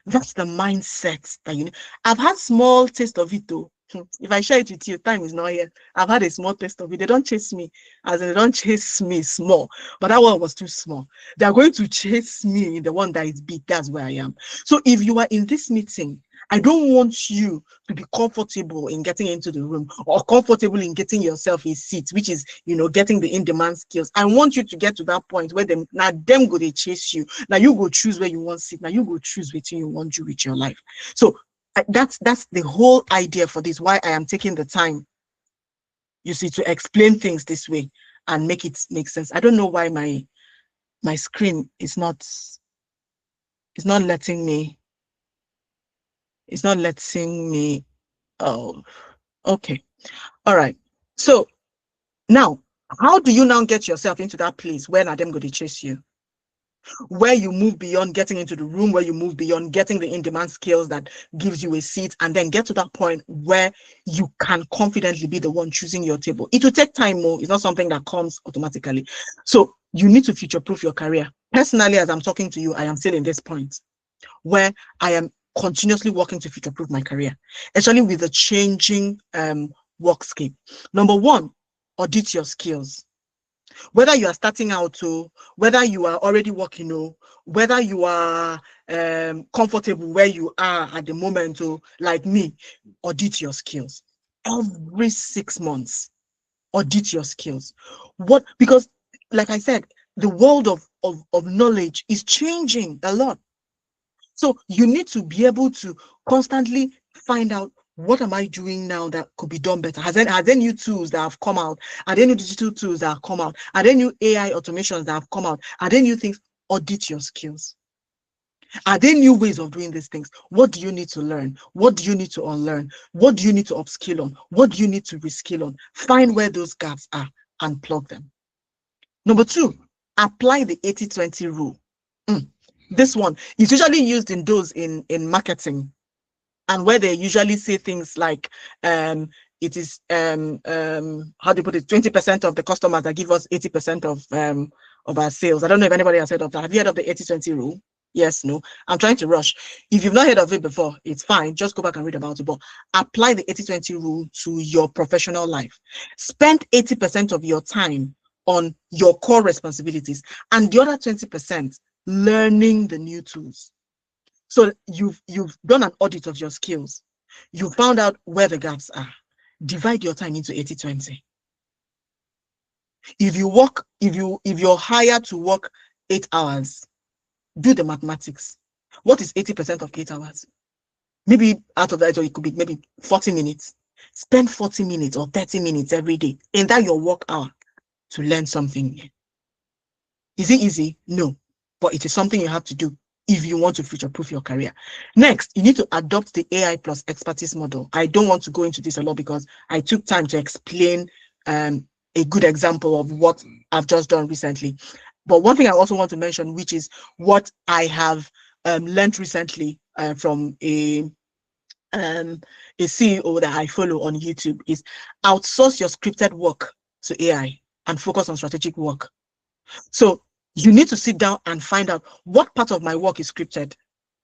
That's the mindset that you need. I've had small taste of it though. If I share it with you, time is not here. I've had a small taste of it. They don't chase me, as in they don't chase me small. But that one was too small. They are going to chase me in the one that is big. That's where I am. So if you are in this meeting, I don't want you to be comfortable in getting into the room or comfortable in getting yourself a seat, which is, getting the in-demand skills. I want you to get to that point where them go they chase you. Now you go choose where you want to sit. Now you go choose what you want to do with your life. So that's the whole idea for this, why I am taking the time, you see, to explain things this way and make it make sense. I don't know why my screen is not letting me. It's not letting me. Oh, okay. All right. So now, how do you now get yourself into that place where Nadem go to chase you? Where you move beyond getting into the room, where you move beyond getting the in-demand skills that gives you a seat, and then get to that point where you can confidently be the one choosing your table. It will take time more. It's not something that comes automatically. So you need to future-proof your career. Personally, as I'm talking to you, I am still in this point where I am continuously working to future-proof my career, especially with the changing workscape. Number one, audit your skills. Whether you are starting out, whether you are already working, whether you are comfortable where you are at the moment, like me, audit your skills. Every 6 months, audit your skills. Because, like I said, the world of knowledge is changing a lot. So you need to be able to constantly find out, what am I doing now that could be done better? Are there new tools that have come out? Are there new digital tools that have come out? Are there new AI automations that have come out? Are there new things? Audit your skills. Are there new ways of doing these things? What do you need to learn? What do you need to unlearn? What do you need to upskill on? What do you need to reskill on? Find where those gaps are and plug them. Number 2, apply the 80-20 rule. This one is usually used in those in marketing, and where they usually say things like it is how do you put it, 20% of the customers that give us 80% of our sales. I don't know if anybody has heard of that. Have you heard of the 80-20 rule? Yes, no. I'm trying to rush. If you've not heard of it before, it's fine. Just go back and read about it. But apply the 80-20 rule to your professional life. Spend 80% of your time on your core responsibilities, and the other 20% learning the new tools. So you've done an audit of your skills. You found out where the gaps are. Divide your time into 80-20. If you're hired to work 8 hours, do the mathematics. What is 80% of 8 hours? Maybe out of that, or it could be maybe 40 minutes. Spend 40 minutes or 30 minutes every day in that your work hour to learn something. Is it easy? No, but it is something you have to do if you want to future-proof your career. Next, you need to adopt the AI plus expertise model. I don't want to go into this a lot because I took time to explain a good example of what I've just done recently. But one thing I also want to mention, which is what I have learned recently from a CEO that I follow on YouTube, is outsource your scripted work to AI and focus on strategic work. So you need to sit down and find out what part of my work is scripted.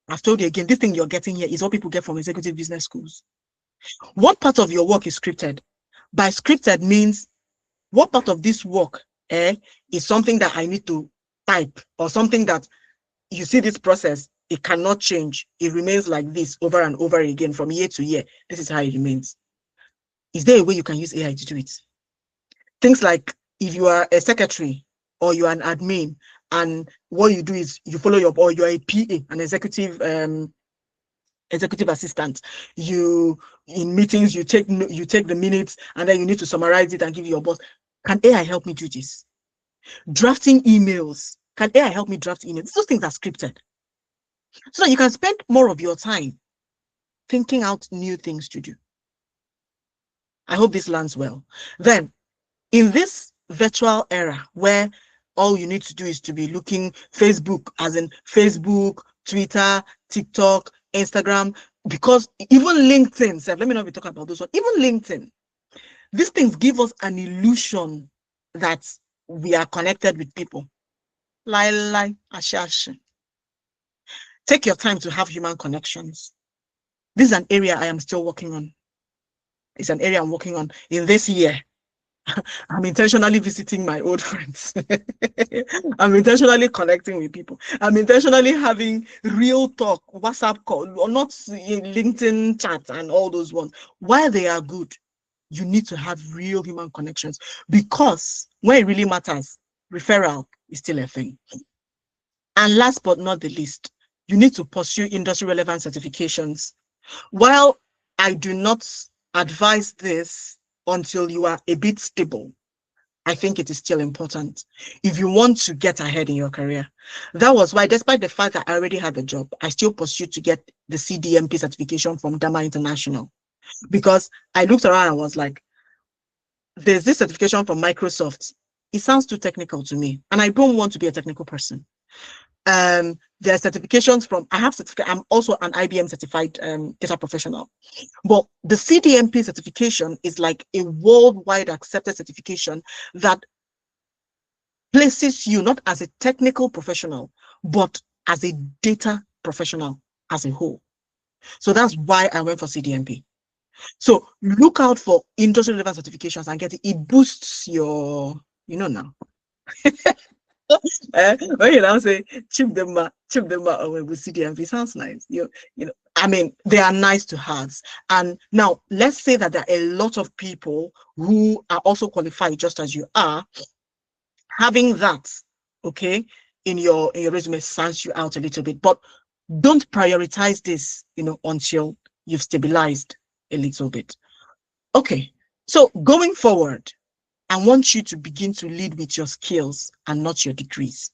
I've told you again, this thing you're getting here is what people get from executive business schools. What part of your work is scripted? By scripted means what part of this work is something that I need to type, or something that you see this process, it cannot change. It remains like this over and over again from year to year. This is how it remains. Is there a way you can use AI to do it? Things like if you are a secretary or you are an admin, and what you do is you follow or you're a PA, an executive assistant. You, in meetings, you take the minutes, and then you need to summarize it and give your boss. Can AI help me do this? Drafting emails. Can AI help me draft emails? Those things are scripted. So that you can spend more of your time thinking out new things to do. I hope this lands well. Then, in this virtual era where all you need to do is to be looking Facebook, as in Facebook, Twitter, TikTok, Instagram, because even LinkedIn, let me not be talking about those ones, even LinkedIn, these things give us an illusion that we are connected with people. Take your time to have human connections. This is an area I am still working on. It's an area I'm working on. In this year, I'm intentionally visiting my old friends. I'm intentionally connecting with people. I'm intentionally having real talk, WhatsApp call, or not LinkedIn chat and all those ones. While they are good, you need to have real human connections, because when it really matters, referral is still a thing. And last but not the least, you need to pursue industry relevant certifications. While I do not advise this until you are a bit stable, I think it is still important if you want to get ahead in your career. That was why, despite the fact that I already had a job, I still pursued to get the CDMP certification from Dama International, because I looked around and was like, there's this certification from Microsoft. It sounds too technical to me, and I don't want to be a technical person. There are certifications from, I have certificate, I'm also an IBM certified data professional. But the CDMP certification is like a worldwide accepted certification that places you not as a technical professional, but as a data professional as a whole. So that's why I went for CDMP. So look out for industry relevant certifications and get it. It boosts your, now. When you now say Chimdinma Onwuegbu CDMP, sounds nice. I mean, they are nice to have. And now let's say that there are a lot of people who are also qualified just as you are. Having that, okay, in your resume stands you out a little bit, but don't prioritize this, until you've stabilized a little bit. Okay, so going forward, I want you to begin to lead with your skills and not your degrees.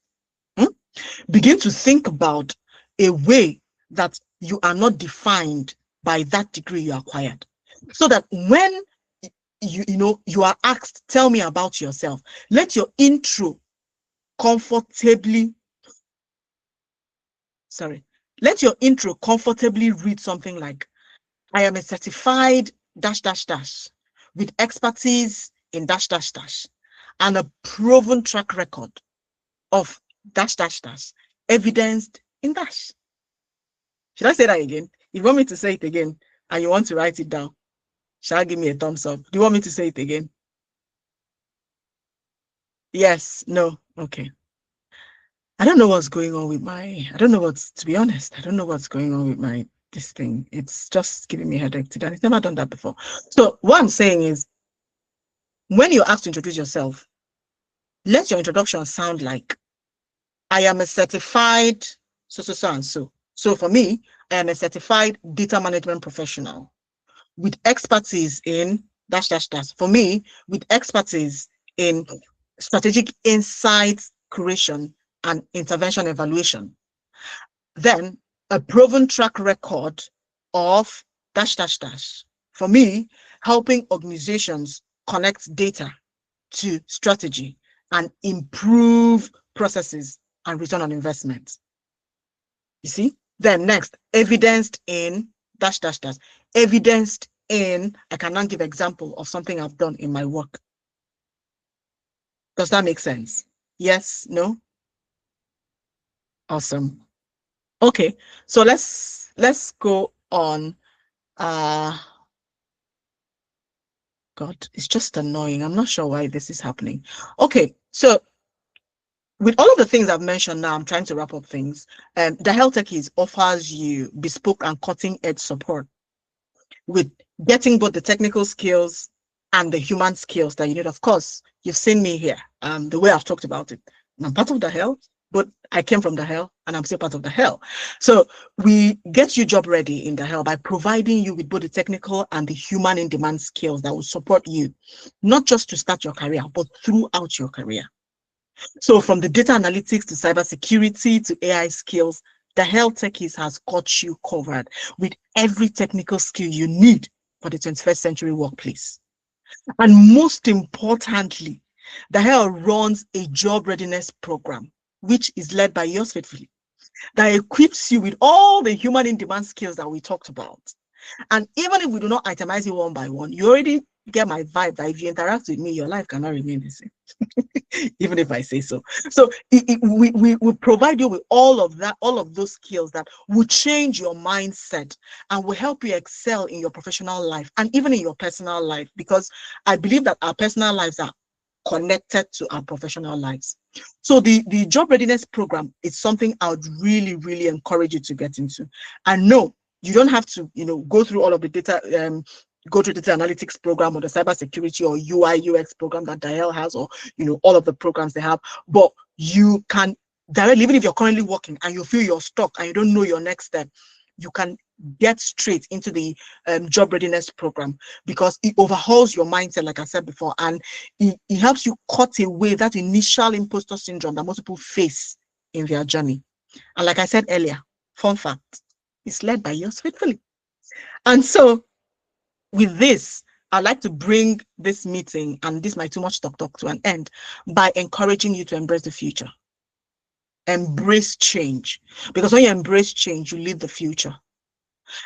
Begin to think about a way that you are not defined by that degree you acquired. So that when you are asked, tell me about yourself, let your intro comfortably read something like, I am a certified ... with expertise in ... and a proven track record of ... evidenced in ... Should I say that again? If you want me to say it again and you want to write it down, shall I give me a thumbs up? Do you want me to say it again? Yes, no, okay. I don't know what's going on with to be honest, I don't know what's going on with this thing. It's just giving me a headache today. I've never done that before. So what I'm saying is, when you're asked to introduce yourself, let your introduction sound like, I am a certified so and so. So for me, I am a certified data management professional with expertise in ... For me, with expertise in strategic insights creation and intervention evaluation. Then a proven track record of ... For me, helping organizations connect data to strategy and improve processes and return on investment. You see? Then next, evidenced in ... Evidenced in, I can now give example of something I've done in my work. Does that make sense? Yes? No? Awesome. Okay, so let's go on. God, it's just annoying. I'm not sure why this is happening. Okay, so with all of the things I've mentioned now, I'm trying to wrap up things. Dahel Techies offers you bespoke and cutting-edge support with getting both the technical skills and the human skills that you need. Of course, you've seen me here, the way I've talked about it. I'm part of Dahel, but I came from Dahel and I'm still part of Dahel. So we get you job ready in Dahel by providing you with both the technical and the human in-demand skills that will support you, not just to start your career, but throughout your career. So from the data analytics to cybersecurity to AI skills, Dahel Techies has got you covered with every technical skill you need for the 21st century workplace. And most importantly, Dahel runs a job readiness program, which is led by yours faithfully, that equips you with all the human in-demand skills that we talked about. And even if we do not itemize it one by one, you already get my vibe that if you interact with me, your life cannot remain the same. Even if I say so. So we provide you with all of that, all of those skills that will change your mindset and will help you excel in your professional life and even in your personal life, because I believe that our personal lives are connected to our professional lives. So the job readiness program is something I would really, really encourage you to get into. And no, you don't have to, go through all of the data, go to the data analytics program or the cybersecurity or UI UX program that Dahel has, or all of the programs they have. But you can directly, even if you're currently working and you feel you're stuck and you don't know your next step, you can get straight into the job readiness program, because it overhauls your mindset, like I said before, and it helps you cut away that initial imposter syndrome that most people face in their journey. And like I said earlier, fun fact, it's led by yours faithfully. And so with this, I'd like to bring this meeting, and this might too much talk to an end, by encouraging you to embrace the future. Embrace change, because when you embrace change, you lead the future.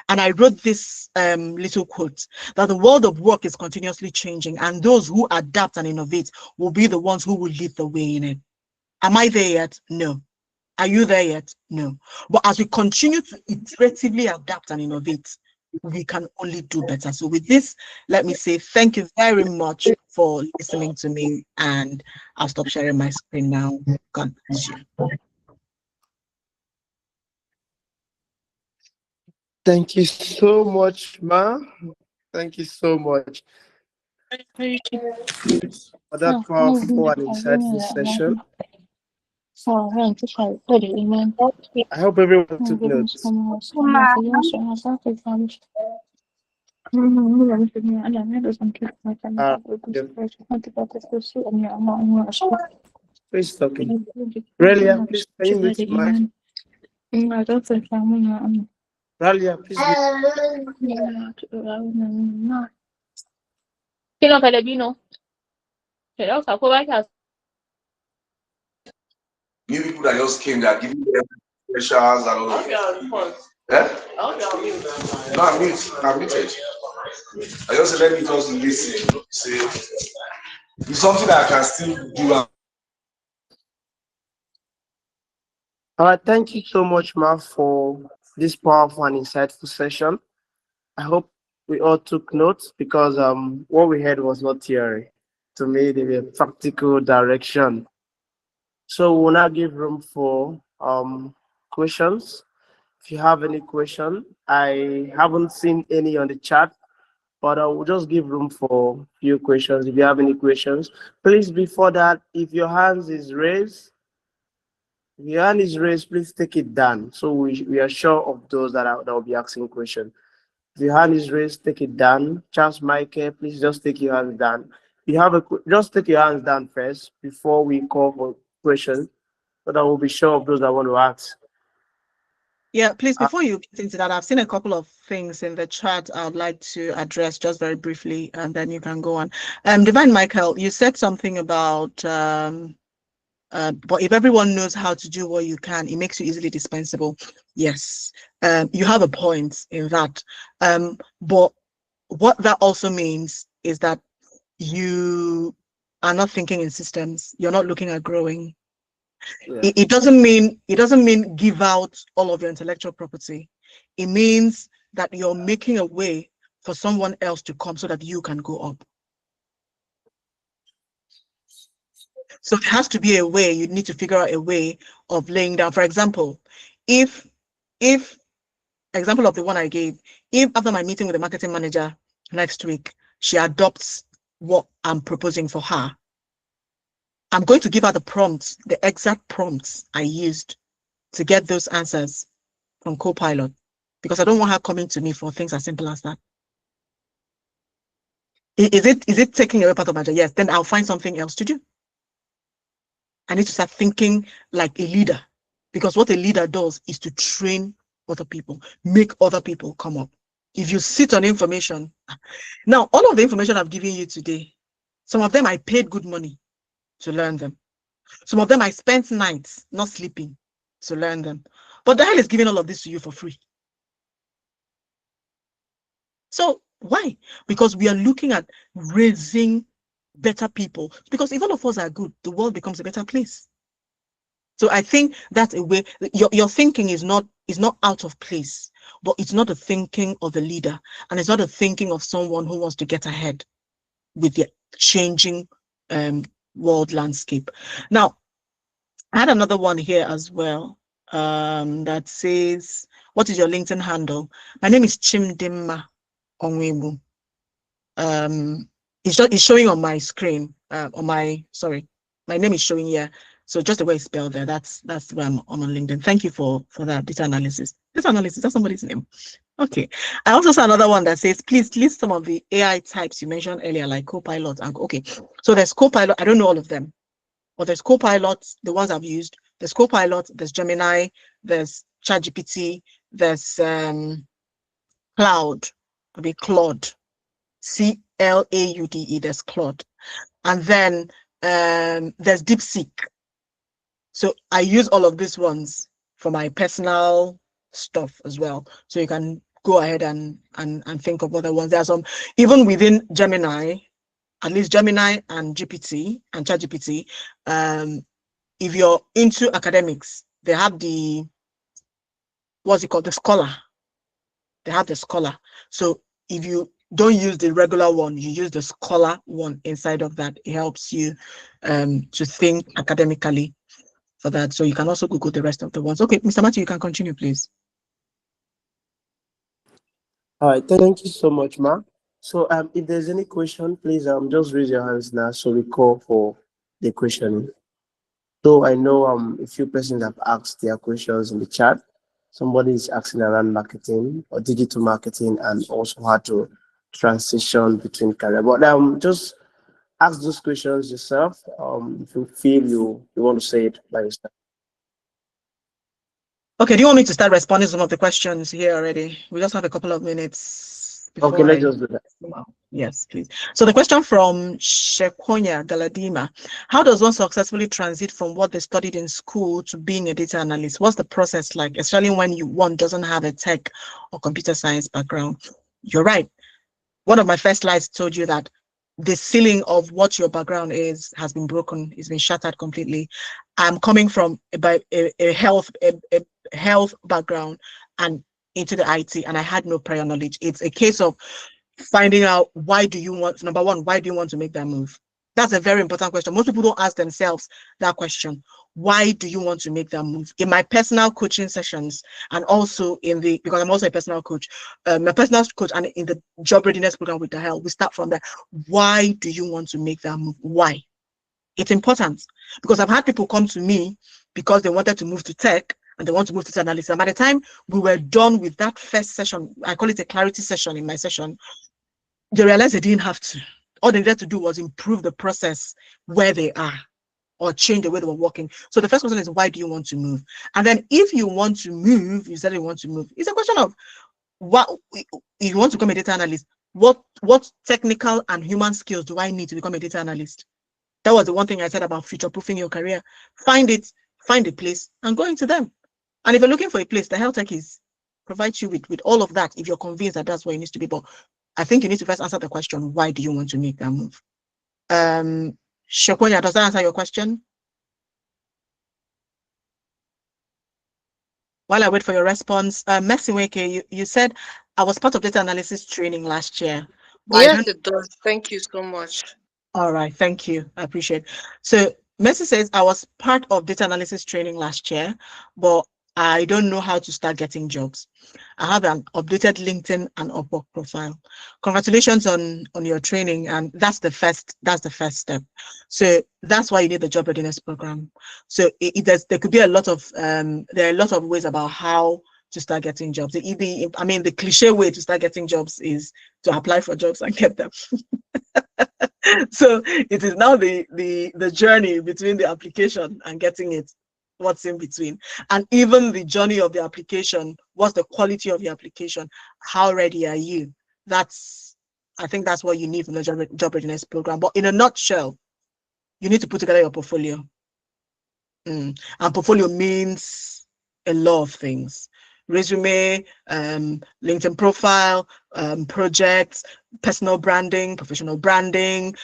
And I wrote this little quote, that the world of work is continuously changing, and those who adapt and innovate will be the ones who will lead the way in it. Am I there yet? No. Are you there yet? No. But as we continue to iteratively adapt and innovate, we can only do better. So with this, let me say thank you very much for listening to me, and I'll stop sharing my screen now. God bless you. Thank you so much, Ma. Thank you so much for that powerful and insightful session. I hope everyone took notes. Please talking. Relia, please can you mute your mic? I don't think I'm gonna. Ralia, please. Kilo Filipino. Hello, sa ko ba New people that just came there, giving them specials and all of that. Yeah? No, I'm mute. I'm muted. I just said, let me just listen. Say, it's something that I can still do. All right, thank you so much, Ma, for this powerful and insightful session. I hope we all took notes because what we heard was not theory. To me, they were practical direction. So we'll now give room for questions. If you have any question, I haven't seen any on the chat, but I will just give room for few questions. If you have any questions, please before that, if your hand is raised, please take it down. So we are sure of those that will be asking questions. If your hand is raised, take it down. Charles Michael, please just take your hands down. If you have just take your hands down first before we call for questions, so that we'll be sure of those that want to ask. Yeah, please, before you get into that, I've seen a couple of things in the chat I'd like to address just very briefly, and then you can go on. Divine Michael, you said something about, but if everyone knows how to do what you can, it makes you easily dispensable. Yes, you have a point in that. But what that also means is that you are not thinking in systems. You're not looking at growing. Yeah. It doesn't mean give out all of your intellectual property. It means that you're making a way for someone else to come so that you can go up. So there has to be a way. You need to figure out a way of laying down. For example, if example of the one I gave, if after my meeting with the marketing manager next week, she adopts what I'm proposing for her, I'm going to give her the prompts, the exact prompts I used to get those answers from Copilot, because I don't want her coming to me for things as simple as that. Is it taking away part of my job? Yes, then I'll find something else to do. I need to start thinking like a leader, because what a leader does is to train other people, make other people come up. If you sit on information, now all of the information I've given you today, some of them I paid good money to learn them. Some of them I spent nights not sleeping to learn them. But the hell is giving all of this to you for free. So why? Because we are looking at raising better people. Because if all of us are good, the world becomes a better place. So I think that's a way. Your thinking is not out of place, but it's not the thinking of a leader, and it's not the thinking of someone who wants to get ahead with the changing world landscape. Now, I had another one here as well that says, what is your LinkedIn handle? My name is Chimdinma Onwuegbu. It's showing on my screen, my name is showing here. So just the way it's spelled there, that's where I'm on LinkedIn. Thank you for that data analysis. Data analysis, that's somebody's name. Okay. I also saw another one that says, please list some of the AI types you mentioned earlier, like Copilot. Okay. So there's Copilot. I don't know all of them, but there's Copilot, the ones I've used. There's Copilot, there's Gemini, there's ChatGPT, there's Claude, Claude, CLAUDE, there's Claude. And then there's DeepSeek. So I use all of these ones for my personal stuff as well. So you can go ahead and think of other ones. There are some, even within Gemini, at least Gemini and GPT and ChatGPT, if you're into academics, they have the, what's it called? The Scholar. They have the Scholar. So if you don't use the regular one, you use the Scholar one inside of that. It helps you to think academically for that. So you can also Google the rest of the ones. Okay, Mr. Matthew, you can continue, please. All right, thank you so much, Ma. So if there's any question, please just raise your hands now so we call for the questioning. So I know a few persons have asked their questions in the chat. Somebody is asking around marketing or digital marketing and also how to transition between career. But just ask those questions yourself. If you feel you want to say it by yourself. Okay, do you want me to start responding to some of the questions here already? We just have a couple of minutes before Okay, let's just do that. Yes, please. So the question from Shekonya Galadima: how does one successfully transit from what they studied in school to being a data analyst? What's the process like, especially when one doesn't have a tech or computer science background? You're right. One of my first slides told you that the ceiling of what your background is has been broken, it's been shattered completely. I'm coming from a health background and into the IT, and I had no prior knowledge. It's a case of finding out, why do you want, number one, why do you want to make that move? That's a very important question. Most people don't ask themselves that question. Why do you want to make that move? In my personal coaching sessions, and also because I'm also a personal coach, my personal coach, and in the job readiness program with DAHEL, we start from there. Why do you want to make that move? Why? It's important, because I've had people come to me because they wanted to move to tech and they want to move to analysis. And by the time we were done with that first session, I call it a clarity session in my session, they realized they didn't have to. All they needed to do was improve the process where they are, or change the way they were working. So the first question is, why do you want to move? And then if you want to move, you said you want to move, it's a question of, what, if you want to become a data analyst, what technical and human skills do I need to become a data analyst? That was the one thing I said about future-proofing your career. Find a place and go into them. And if you're looking for a place, the health tech provides you with all of that, if you're convinced that that's where it needs to be. But I think you need to first answer the question, why do you want to make that move? Shokonya, does that answer your question? While I wait for your response, Messiweke, you said, I was part of data analysis training last year. Yes, it does. Thank you so much. All right, thank you. I appreciate it. So Messi says, I was part of data analysis training last year, but I don't know how to start getting jobs. I have an updated LinkedIn and Upwork profile. Congratulations on your training, and that's the first step. So that's why you need the job readiness program. So there could be a lot of there are a lot of ways about how to start getting jobs. The cliche way to start getting jobs is to apply for jobs and get them. So it is now the journey between the application and getting it, what's in between, and even the journey of the application, what's the quality of the application, how ready are you? I think that's what you need from the job readiness program. But in a nutshell, you need to put together your portfolio. And portfolio means a lot of things: resume, LinkedIn profile, projects, personal branding, professional branding,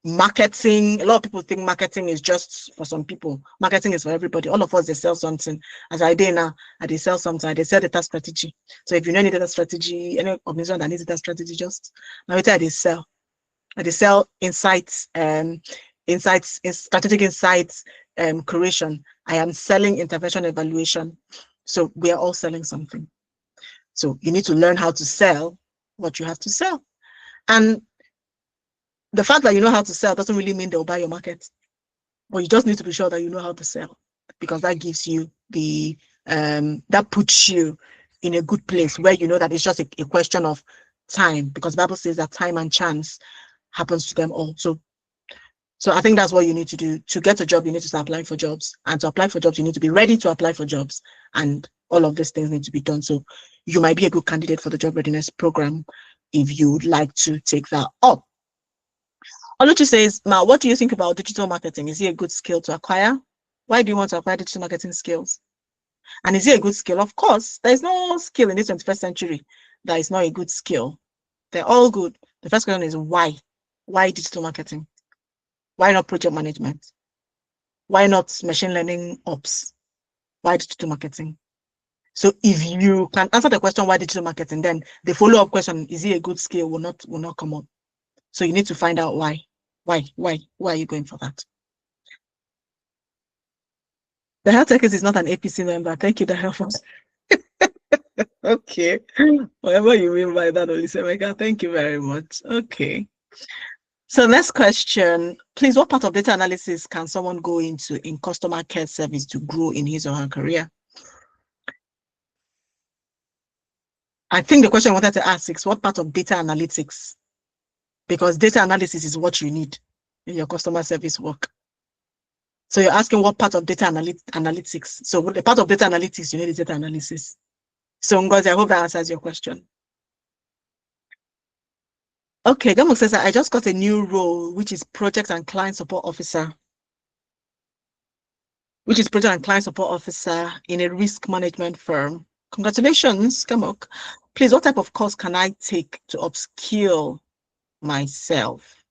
marketing. A lot of people think marketing is just for some people. Marketing is for everybody. All of us, they sell something. As I did now, they sell something. They sell data strategy. So if you know any data strategy, any organization that needs data strategy, just now they sell. They sell insights, strategic insights, creation. I am selling intervention evaluation. So we are all selling something. So you need to learn how to sell what you have to sell. And the fact that you know how to sell doesn't really mean they'll buy your market, but you just need to be sure that you know how to sell, because that gives you that puts you in a good place where you know that it's just a question of time, because the Bible says that time and chance happens to them all. So I think that's what you need to do. To get a job, you need to start applying for jobs, and to apply for jobs, you need to be ready to apply for jobs, and all of these things need to be done. So you might be a good candidate for the job readiness program if you would like to take that up. Oluchi says, Ma, what do you think about digital marketing? Is it a good skill to acquire? Why do you want to acquire digital marketing skills? And is it a good skill? Of course, there is no skill in this 21st century that is not a good skill. They're all good. The first question is why? Why digital marketing? Why not project management? Why not machine learning ops? Why digital marketing? So if you can answer the question why digital marketing, then the follow-up question, is it a good skill, will not come up. So you need to find out why. Why are you going for that? The health tech is not an APC member. Thank you, the health. Okay. Whatever you mean by that, Olisemeka, thank you very much. Okay. So next question, please, what part of data analysis can someone go into in customer care service to grow in his or her career? I think the question I wanted to ask is what part of data analytics? Because data analysis is what you need in your customer service work. So you're asking what part of data analytics. So the part of data analytics, you need is data analysis. So Ngozi, I hope that answers your question. Okay, Gamok says, I just got a new role, which is project and client support officer. Which is project and client support officer in a risk management firm. Congratulations, Gamok. Please, what type of course can I take to upskill myself?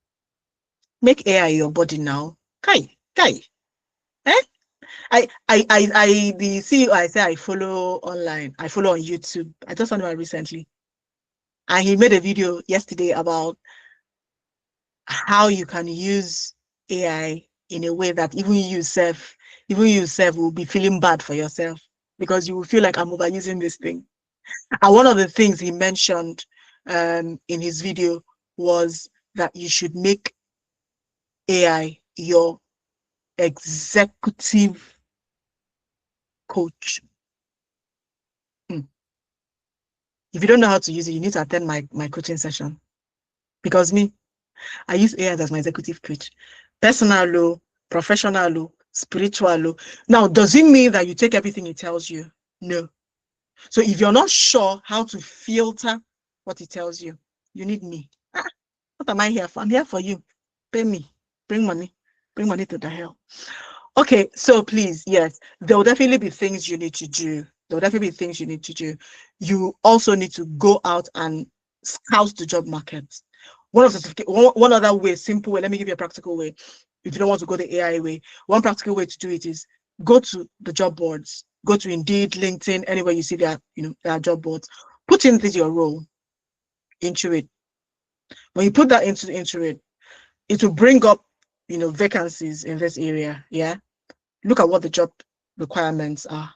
Make AI your body now. Kai. Eh? The CEO I say I follow online. I follow on YouTube. I just found him recently. And he made a video yesterday about how you can use AI in a way that even you yourself will be feeling bad for yourself because you will feel like I'm overusing this thing. And one of the things he mentioned in his video was that you should make AI your executive coach. If you don't know how to use it, you need to attend my coaching session. Because I use AI as my executive coach. Personal, professional, spiritual. Now, does it mean that you take everything it tells you? No. So if you're not sure how to filter what it tells you, you need me. What am I here for? I'm here for you. Pay me. Bring money. Bring money to the hell. Okay, so please, yes, there will definitely be things you need to do. There will definitely be things you need to do. You also need to go out and scout the job market. One other way, simple way, let me give you a practical way. If you don't want to go the AI way, one practical way to do it is go to the job boards, go to Indeed, LinkedIn, anywhere you see there are job boards. Put in this your role into it. When you put that into it, it will bring up vacancies in this area. Yeah. Look at what the job requirements are.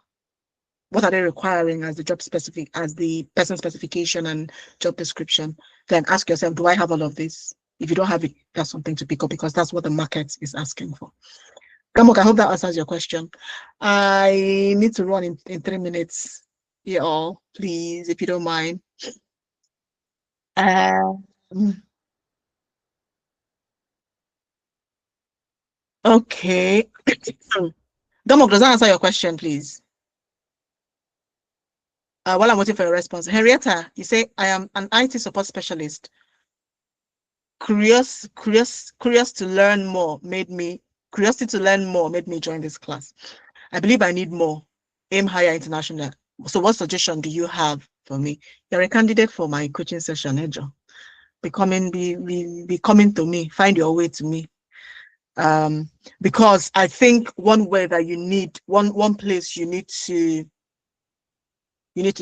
What are they requiring as the person specification and job description? Then ask yourself, do I have all of this? If you don't have it, that's something to pick up because that's what the market is asking for. Gamok, I hope that answers your question. I need to run in 3 minutes. Yeah, all, please, if you don't mind. Okay. Gamok, does that answer your question, please? While I'm waiting for your response, Henrietta, you say, I am an IT support specialist. Curiosity to learn more made me join this class. I believe I need more. Aim higher international. So what suggestion do you have for me? You're a candidate for my coaching session, Ejo. Be coming to me, find your way to me. Because I think one way that you need, one place you need to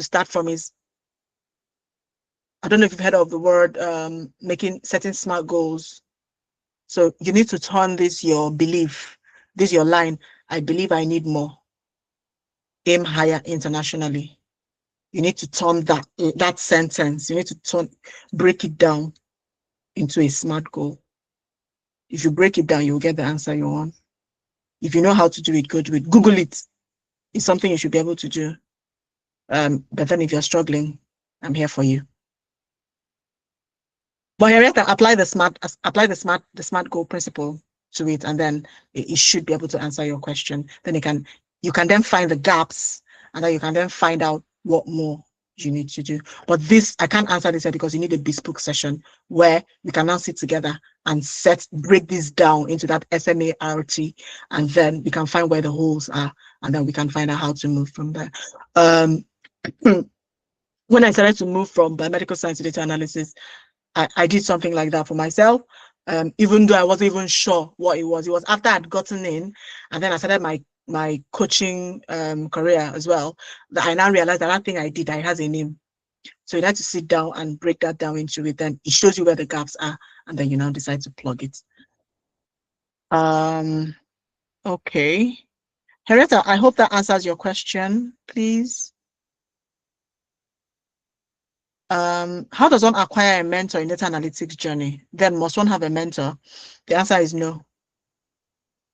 start from is, I don't know if you've heard of the word setting smart goals. So you need to turn this your belief, this your line. I believe I need more. Aim higher internationally. You need to turn that sentence. You need to break it down into a smart goal. If you break it down, you'll get the answer you want. If you know how to do it, go do it. Google it. It's something you should be able to do. But then if you're struggling, I'm here for you. But you have to apply the smart goal principle to it, and then it should be able to answer your question. Then you can then find the gaps, and then you can then find out what more you need to do. But this, I can't answer this yet because you need a bespoke session where we can now sit together and break this down into that SMART, and then we can find where the holes are, and then we can find out how to move from there. When I started to move from biomedical science to data analysis, I did something like that for myself, even though I wasn't even sure what it was. It was after I'd gotten in, and then I started my coaching career as well, that I now realized that thing I did, I has a name. So you have to sit down and break that down into it. Then it shows you where the gaps are, and then you now decide to plug it. Okay. Henrietta, I hope that answers your question, please. How does one acquire a mentor in data analytics journey? Then must one have a mentor? The answer is no.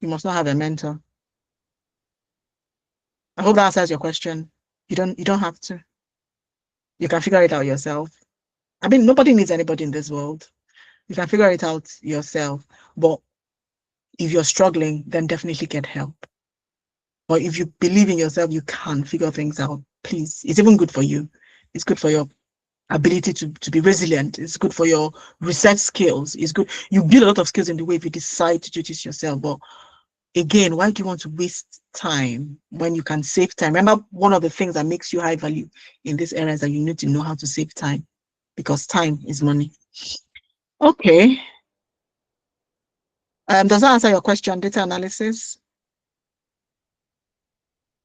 You must not have a mentor. I hope that answers your question. You don't have to. You can figure it out yourself. I mean, nobody needs anybody in this world. You can figure it out yourself. But if you're struggling, then definitely get help. Or if you believe in yourself, you can figure things out, please. It's even good for you. It's good for your ability to be resilient. It's good for your research skills. It's good. You build a lot of skills in the way if you decide to do this yourself. But again, why do you want to waste time when you can save time? Remember, one of the things that makes you high value in this area is that you need to know how to save time, because time is money. Okay. Does that answer your question, data analysis?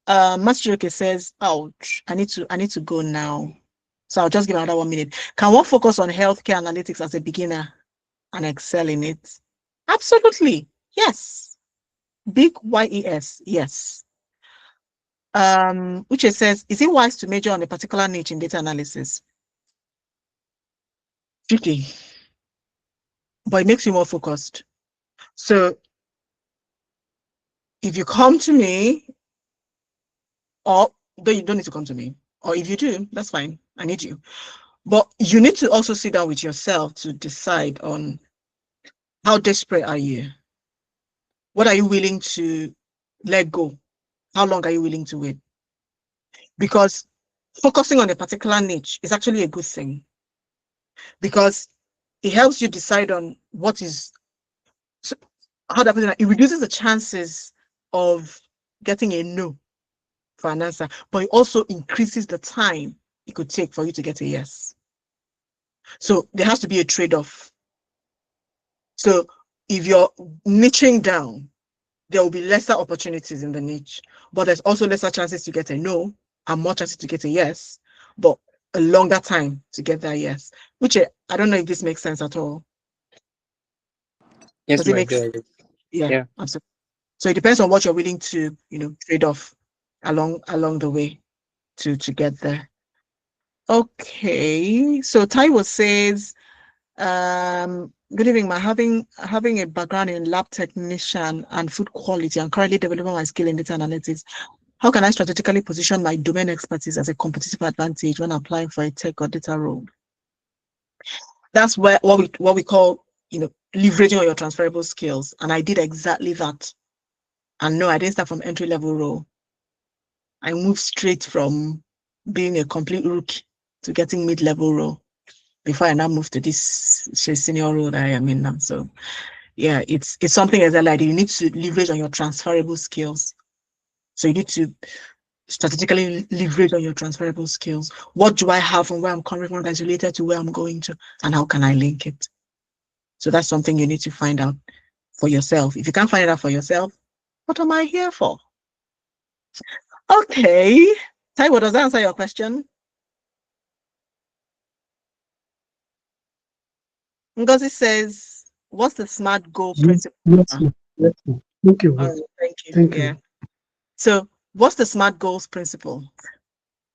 Master says, ouch, I need to go now. So I'll just give another 1 minute. Can one focus on healthcare analytics as a beginner and excel in it? Absolutely. Yes. Big YES. Yes. Uche says, is it wise to major on a particular niche in data analysis? Tricky. But it makes you more focused. So if you come to me, or though you don't need to come to me, or if you do, that's fine. I need you. But you need to also sit down with yourself to decide on how desperate are you? What are you willing to let go? How long are you willing to wait? Because focusing on a particular niche is actually a good thing, because it helps you decide on what is, so how that it reduces the chances of getting a no for an answer, but it also increases the time it could take for you to get a yes. So there has to be a trade-off. So if you're niching down, there will be lesser opportunities in the niche, but there's also lesser chances to get a no and more chances to get a yes, but a longer time to get that yes, which I don't know if this makes sense at all. Yes, Does it my make sense? dear. Yeah, Yeah. absolutely. So it depends on what you're willing to, trade off along the way to get there. Okay, so Taiwo says, good evening, ma. Having a background in lab technician and food quality, and currently developing my skill in data analytics, how can I strategically position my domain expertise as a competitive advantage when applying for a tech or data role? That's where what we call, leveraging on your transferable skills. And I did exactly that. And no, I didn't start from entry-level role. I moved straight from being a complete rookie to getting mid-level role before I now moved to this senior role that I am in now. So yeah, it's something as like you need to leverage on your transferable skills. So you need to strategically leverage on your transferable skills. What do I have from where I'm coming from that's related to where I'm going to, and how can I link it? So that's something you need to find out for yourself. If you can't find it out for yourself, what am I here for? Okay. Taiwo, does that answer your question? Ngozi says, what's the SMART goal principle? Yes, ma'am. Yes, ma'am. Thank you. All right, thank you. Thank Yeah. you. So what's the SMART goals principle?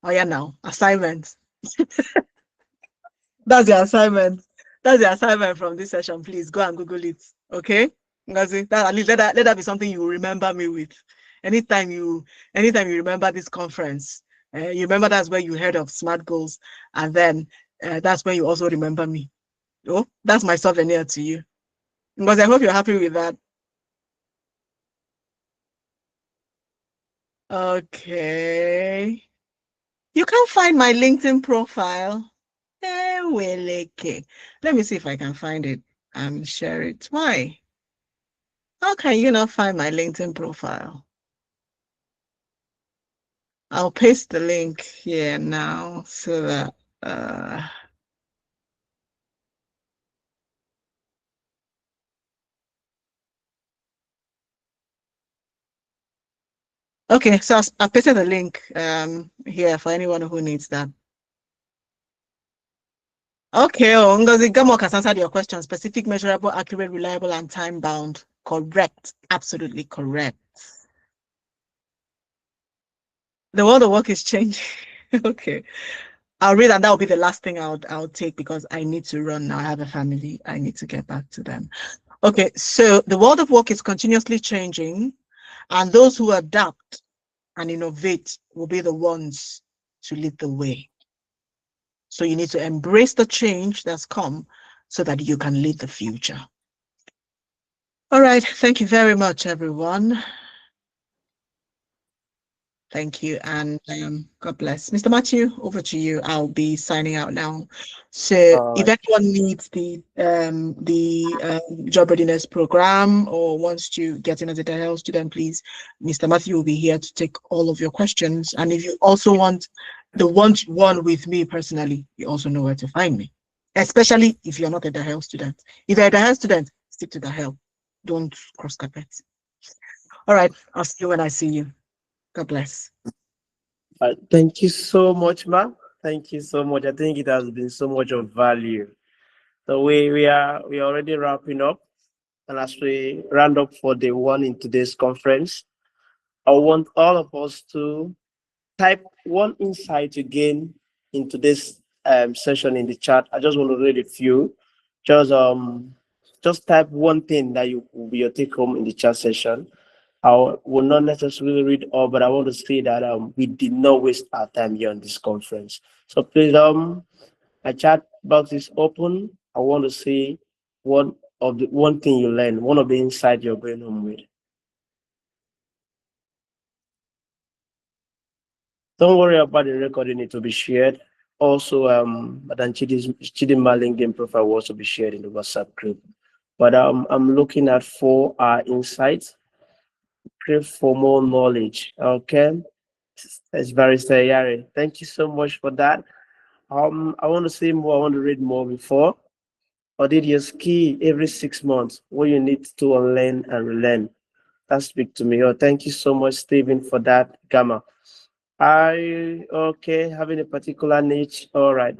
Oh yeah, now assignment. That's the assignment. That's the assignment from this session. Please go and Google it. Okay? Ngozi, at least let that be something you will remember me with. Anytime you remember this conference, you remember that's where you heard of SMART goals, and then that's when you also remember me. Oh, that's my souvenir to you. Because I hope you're happy with that. Okay. You can't find my LinkedIn profile. Okay. Let me see if I can find it and share it. Why? How can you not find my LinkedIn profile? I'll paste the link here now so that okay, so I've pasted the link here for anyone who needs that. Okay, Ngozi Gamok has answered your question. Specific, measurable, accurate, reliable, and time-bound. Correct. Absolutely correct. The world of work is changing. Okay. I'll read, and that will be the last thing I'll take because I need to run now. I have a family. I need to get back to them. Okay, so the world of work is continuously changing, and those who adapt and innovate will be the ones to lead the way. So you need to embrace the change that's come so that you can lead the future. All right. Thank you very much, everyone. Thank you, and God bless. Mr. Matthew, over to you. I'll be signing out now. So if anyone needs the job readiness program or wants to get in as a DAHEL student, please, Mr. Matthew will be here to take all of your questions. And if you also want the one-to-one with me personally, you also know where to find me, especially if you're not a DAHEL student. If you're a DAHEL student, stick to DAHEL. Don't cross carpet. All right. I'll see you when I see you. God bless. Thank you so much, ma. Thank you so much. I think it has been so much of value. So we are already wrapping up, and as we round up for day one in today's conference, I want all of us to type one insight again in today's session in the chat. I just want to read a few. Just type one thing that will be your take home in the chat session. I will not necessarily read all, but I want to say that we did not waste our time here on this conference. So please, my chat box is open. I want to see one thing you learned, one of the insights you're going home with. Don't worry about the recording; it will be shared. Also, Madam Chimdinma LinkedIn profile will also be shared in the WhatsApp group. But I'm looking at 4 insights. Crave for more knowledge. Okay, that's Barrister Yari. Thank you so much for that. I want to say more. I want to read more before. Audit your skill every 6 months. What you need to unlearn and relearn. That speak to me. Oh, thank you so much, Stephen, for that. Gamma. Okay, having a particular niche. All right.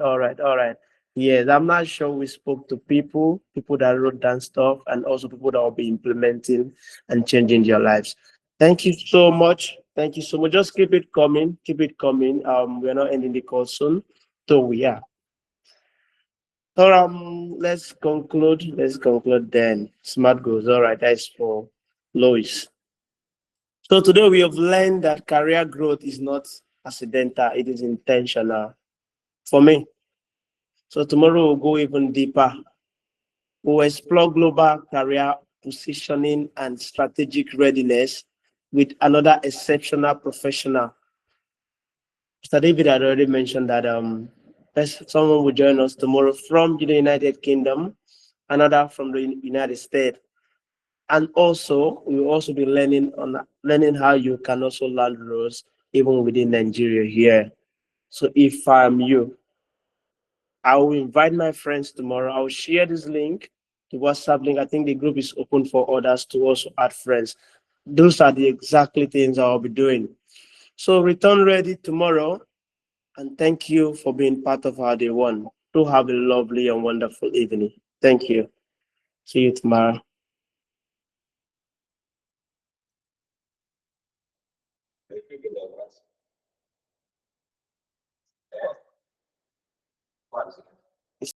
Yes, I'm not sure we spoke to people that wrote down stuff, and also people that will be implementing and changing their lives. Thank you so much. Thank you so much. Just keep it coming. Keep it coming. We're not ending the call soon. So we are. So let's conclude. Let's conclude then. Smart goals. All right, that's for Lois. So today we have learned that career growth is not accidental, it is intentional for me. So tomorrow we'll go even deeper. We'll explore global career positioning and strategic readiness with another exceptional professional. Mr. David had already mentioned that someone will join us tomorrow from the United Kingdom, another from the United States. And also, we will also be learning how you can also land roles even within Nigeria here. So if I'm you, I will invite my friends tomorrow. I will share this link, the WhatsApp link. I think the group is open for others to also add friends. Those are the exactly things I'll be doing. So return ready tomorrow, and thank you for being part of our day one. Do have a lovely and wonderful evening. Thank you. See you tomorrow.